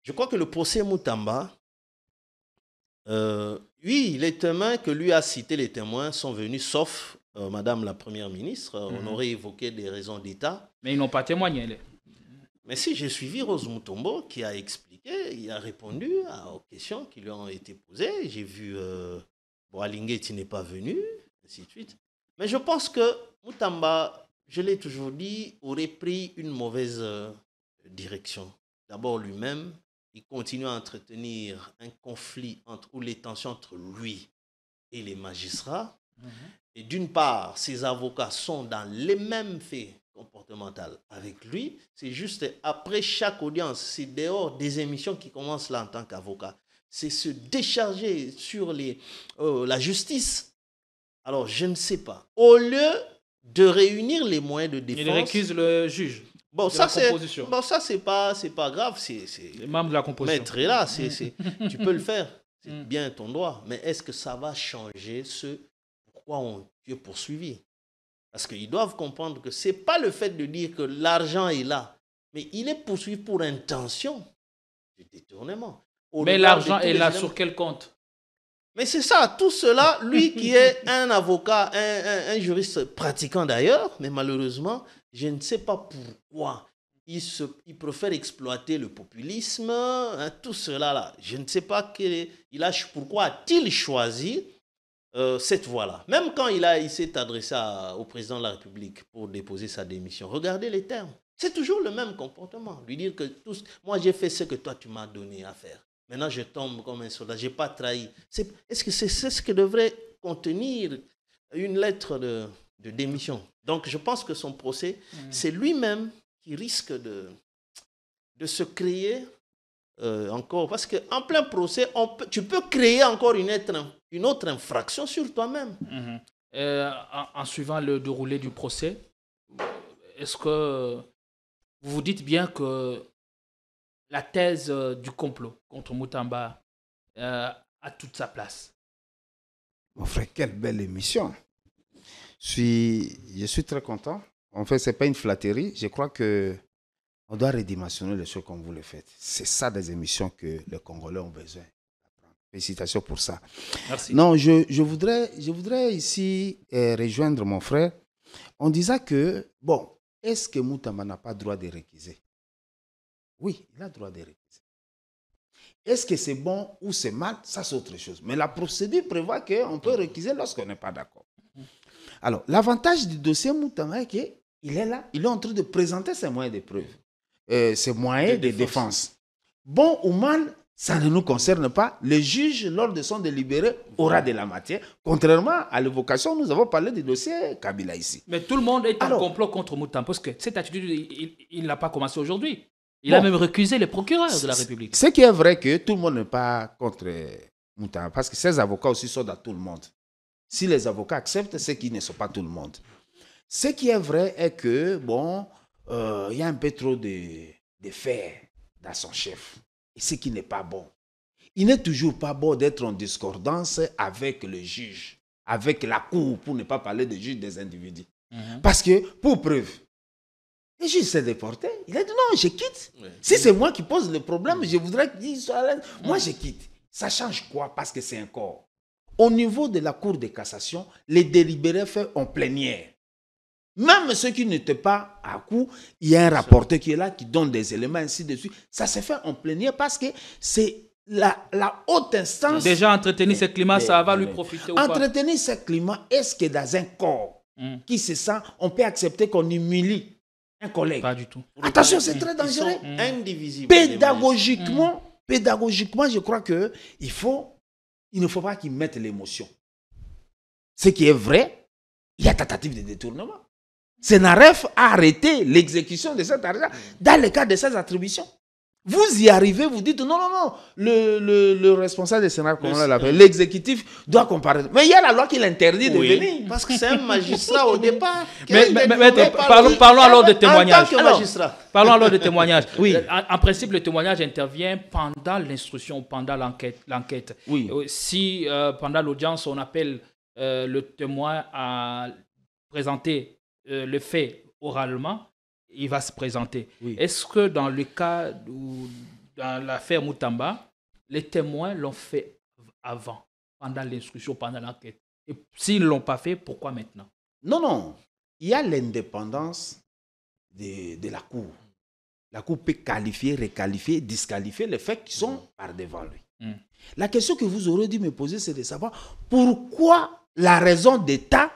Je crois que le procès Moutamba, oui, les témoins que lui a cités, les témoins sont venus, sauf Madame la Première ministre. On aurait évoqué des raisons d'État. Mais ils n'ont pas témoigné. Mais si, j'ai suivi Rose Mutombo qui a expliqué, il a répondu aux questions qui lui ont été posées. J'ai vu Boalingue qui n'est pas venu, ainsi de suite. Mais je pense que Moutamba, je l'ai toujours dit, aurait pris une mauvaise direction. D'abord lui-même, il continue à entretenir un conflit ou les tensions entre lui et les magistrats. Et d'une part, ses avocats sont dans les mêmes faits comportementaux avec lui. C'est juste après chaque audience, c'est dehors des émissions qui commencent là en tant qu'avocat. C'est se décharger sur la justice. Alors, je ne sais pas. Au lieu de réunir les moyens de défense... Il récuse le juge. Bon, ça, c'est pas grave. Les membres de la composition. Maître est là, tu peux le faire. C'est bien ton droit. Mais est-ce que ça va changer pourquoi tu es poursuivi? Parce qu'ils doivent comprendre que ce n'est pas le fait de dire que l'argent est là, mais il est poursuivi pour intention de détournement. Mais l'argent est là sur quel compte? Mais c'est ça, tout cela, lui qui est un avocat, un juriste pratiquant d'ailleurs, mais malheureusement, je ne sais pas pourquoi il préfère exploiter le populisme, tout cela là. Je ne sais pas pourquoi a-t-il choisi cette voie-là. Même quand il s'est adressé au président de la République pour déposer sa démission, regardez les termes. C'est toujours le même comportement. Lui dire que moi j'ai fait ce que toi tu m'as donné à faire. Maintenant, je tombe comme un soldat. Je n'ai pas trahi. Est-ce que c'est ce que devrait contenir une lettre de démission? Donc, je pense que son procès, c'est lui-même qui risque de se créer encore. Parce qu'en plein procès, tu peux créer encore une autre infraction sur toi-même. En suivant le déroulé du procès, est-ce que vous vous dites bien que la thèse du complot contre Moutamba a toute sa place? Mon frère, quelle belle émission. Je suis très content. En fait, ce n'est pas une flatterie. Je crois qu'on doit redimensionner les choses comme vous le faites. C'est ça des émissions que les Congolais ont besoin. Félicitations pour ça. Merci. Non, je voudrais ici rejoindre mon frère. On disait que, bon, est-ce que Moutamba n'a pas droit de réquiser? Oui, il a droit de réquiser. Est-ce que c'est bon ou c'est mal? Ça, c'est autre chose. Mais la procédure prévoit qu'on peut réquiser lorsqu'on n'est pas d'accord. Alors, l'avantage du dossier Moutamba est qu'il est là, il est en train de présenter ses moyens de preuve, ses moyens de défense. Bon ou mal, ça ne nous concerne pas. Le juge, lors de son délibéré, aura de la matière. Contrairement à l'évocation, nous avons parlé du dossier Kabila ici. Mais tout le monde est en complot contre Moutamba, parce que cette attitude, il n'a pas commencé aujourd'hui. Il a même recusé les procureurs de la République. Ce qui est vrai que tout le monde n'est pas contre Moutamba, parce que ces avocats aussi sont dans tout le monde. Si les avocats acceptent, c'est qu'ils ne sont pas tout le monde. Ce qui est vrai est que, bon, il y a un peu trop de faits dans son chef. Et ce qui n'est pas bon. Il n'est toujours pas bon d'être en discordance avec le juge, avec la cour, pour ne pas parler de juge des individus. Parce que, pour preuve, le juge s'est déporté. Il a dit non, je quitte. Si c'est moi qui pose le problème, je voudrais qu'il soit à l'aise. Moi, je quitte. Ça change quoi? Parce que c'est un corps. au niveau de la Cour de cassation, les délibérés faits en plénière. Même ceux qui n'étaient pas à coup, il y a un rapporteur qui est là, qui donne des éléments, ainsi de suite. Ça se fait en plénière parce que c'est la haute instance. Déjà, entretenir ce climat, ça va lui profiter ou pas? Entretenir ce climat, est-ce que dans un corps qui se sent, on peut accepter qu'on humilie un collègue? Pas du tout. Attention, c'est très dangereux. Ils sont indivisibles. Pédagogiquement, je crois que il ne faut pas qu'ils mettent l'émotion. Ce qui est vrai, il y a tentative de détournement. Senaref a arrêté l'exécution de cet argent dans le cadre de ses attributions. Vous y arrivez, vous dites non, le responsable de Senaref, comment on l'appelle, l'exécutif doit comparaître. Mais il y a la loi qui l'interdit de venir. Parce que c'est un magistrat au départ. Mais parlons alors de témoignage. Parlons alors de témoignage. Oui. En principe, le témoignage intervient pendant l'instruction, pendant l'enquête. Oui. Si pendant l'audience, on appelle le témoin à présenter le fait oralement, il va se présenter. Oui. Est-ce que dans le cas où, dans l'affaire Moutamba, les témoins l'ont fait avant, pendant l'instruction, pendant l'enquête? Et s'ils ne l'ont pas fait, pourquoi maintenant? Non. Il y a l'indépendance de la Cour. La Cour peut qualifier, requalifier, disqualifier les faits qui sont par devant lui. La question que vous aurez dû me poser, c'est de savoir pourquoi la raison d'État,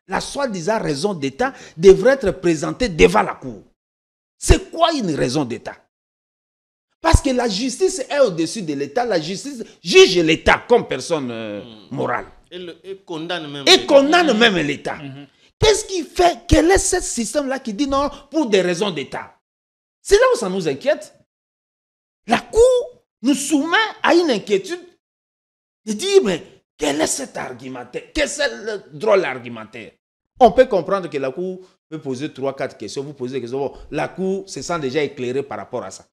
la soi-disant raison d'État, devrait être présentée devant la Cour. C'est quoi une raison d'État? Parce que la justice est au-dessus de l'État. La justice juge l'État comme personne morale. Et condamne même l'État. Qu'est-ce qui fait? Quel est ce système-là qui dit non pour des raisons d'État? C'est là où ça nous inquiète. La Cour nous soumet à une inquiétude de dire, mais quel est cet argumentaire? Quel est le drôle argumentaire? On peut comprendre que la Cour peut poser 3-4 questions. Vous posez des questions. Bon, la Cour se sent déjà éclairée par rapport à ça.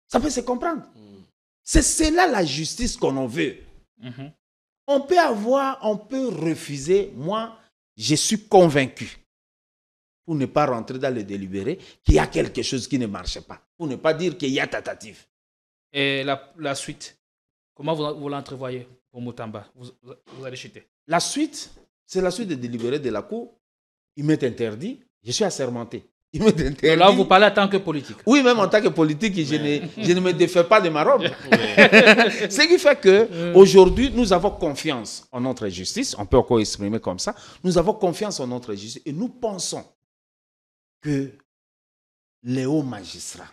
Ça peut se comprendre. C'est là la justice qu'on en veut. On peut refuser. Moi, je suis convaincu, pour ne pas rentrer dans le délibéré, qu'il y a quelque chose qui ne marche pas. Pour ne pas dire qu'il y a tentative. Et la suite, comment vous l'entrevoyez pour Moutamba? Vous allez chuter. La suite, c'est la suite des délibérés de la Cour. Il m'est interdit. Je suis assermenté. Il m'est interdit. Là, vous parlez en tant que politique. Oui, même en tant que politique, je ne me défais pas de ma robe. Ce qui fait qu'aujourd'hui, nous avons confiance en notre justice. On peut encore exprimer comme ça. Nous avons confiance en notre justice. Et nous pensons que les hauts magistrats,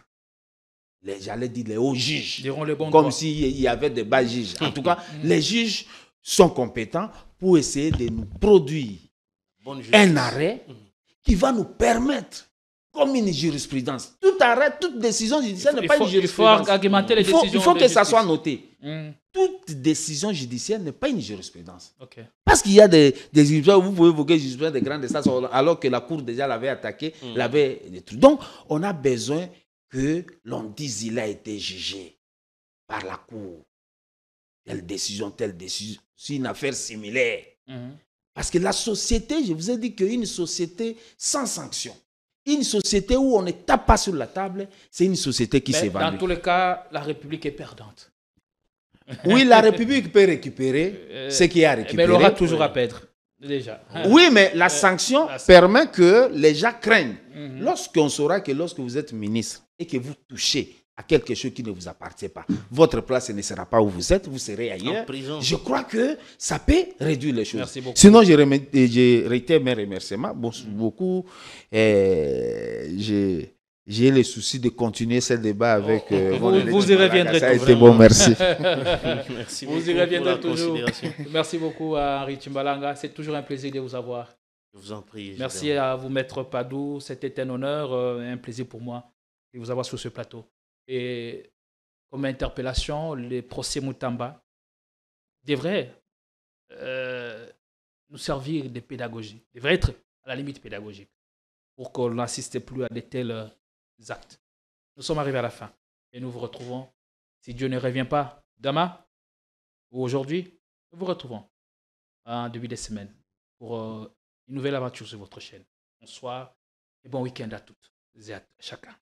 j'allais dire les hauts juges, diront le bon comme s'il y avait des bas juges. En tout cas, les juges sont compétents pour essayer de nous produire un arrêt qui va nous permettre, comme une jurisprudence, tout arrêt, toute décision judiciaire n'est pas une jurisprudence. Il faut argumenter les décisions. Il faut que ça soit noté. Toute décision judiciaire n'est pas une jurisprudence. Parce qu'il y a des jurisprudence, vous pouvez évoquer jurisprudence des grandes instances, alors que la Cour déjà l'avait attaqué, l'avait détruit. Donc, on a besoin que l'on dise qu'il a été jugé par la Cour. Telle décision, c'est une affaire similaire. Parce que la société, je vous ai dit qu'une société sans sanction, une société où on ne tape pas sur la table, c'est une société qui s'évanouit. Dans tous les cas, la République est perdante. Oui, la République peut récupérer ce qui a récupéré. Mais elle aura toujours à perdre, déjà. Oui, mais la sanction permet que les gens craignent. Lorsqu'on saura que lorsque vous êtes ministre et que vous touchez à quelque chose qui ne vous appartient pas, votre place ne sera pas où vous êtes, vous serez ailleurs. Je crois que ça peut réduire les choses. Merci beaucoup. Sinon, je réitère mes remerciements. Beaucoup. J'ai le souci de continuer ce débat avec vous y reviendrez. Ça a été bon, merci. Merci vous y reviendrez toujours. Merci beaucoup à Henri Tchimbalanga. C'est toujours un plaisir de vous avoir. Je vous en prie. Merci à vous, Maître Padou. C'était un honneur, un plaisir pour moi de vous avoir sur ce plateau. Et comme interpellation, les procès Moutamba devraient nous servir de pédagogie, devraient être à la limite pédagogique pour qu'on n'assiste plus à de tels actes. Nous sommes arrivés à la fin et nous vous retrouvons, si Dieu ne revient pas demain ou aujourd'hui, nous vous retrouvons en début de semaine pour une nouvelle aventure sur votre chaîne. Bonsoir et bon week-end à toutes et à chacun.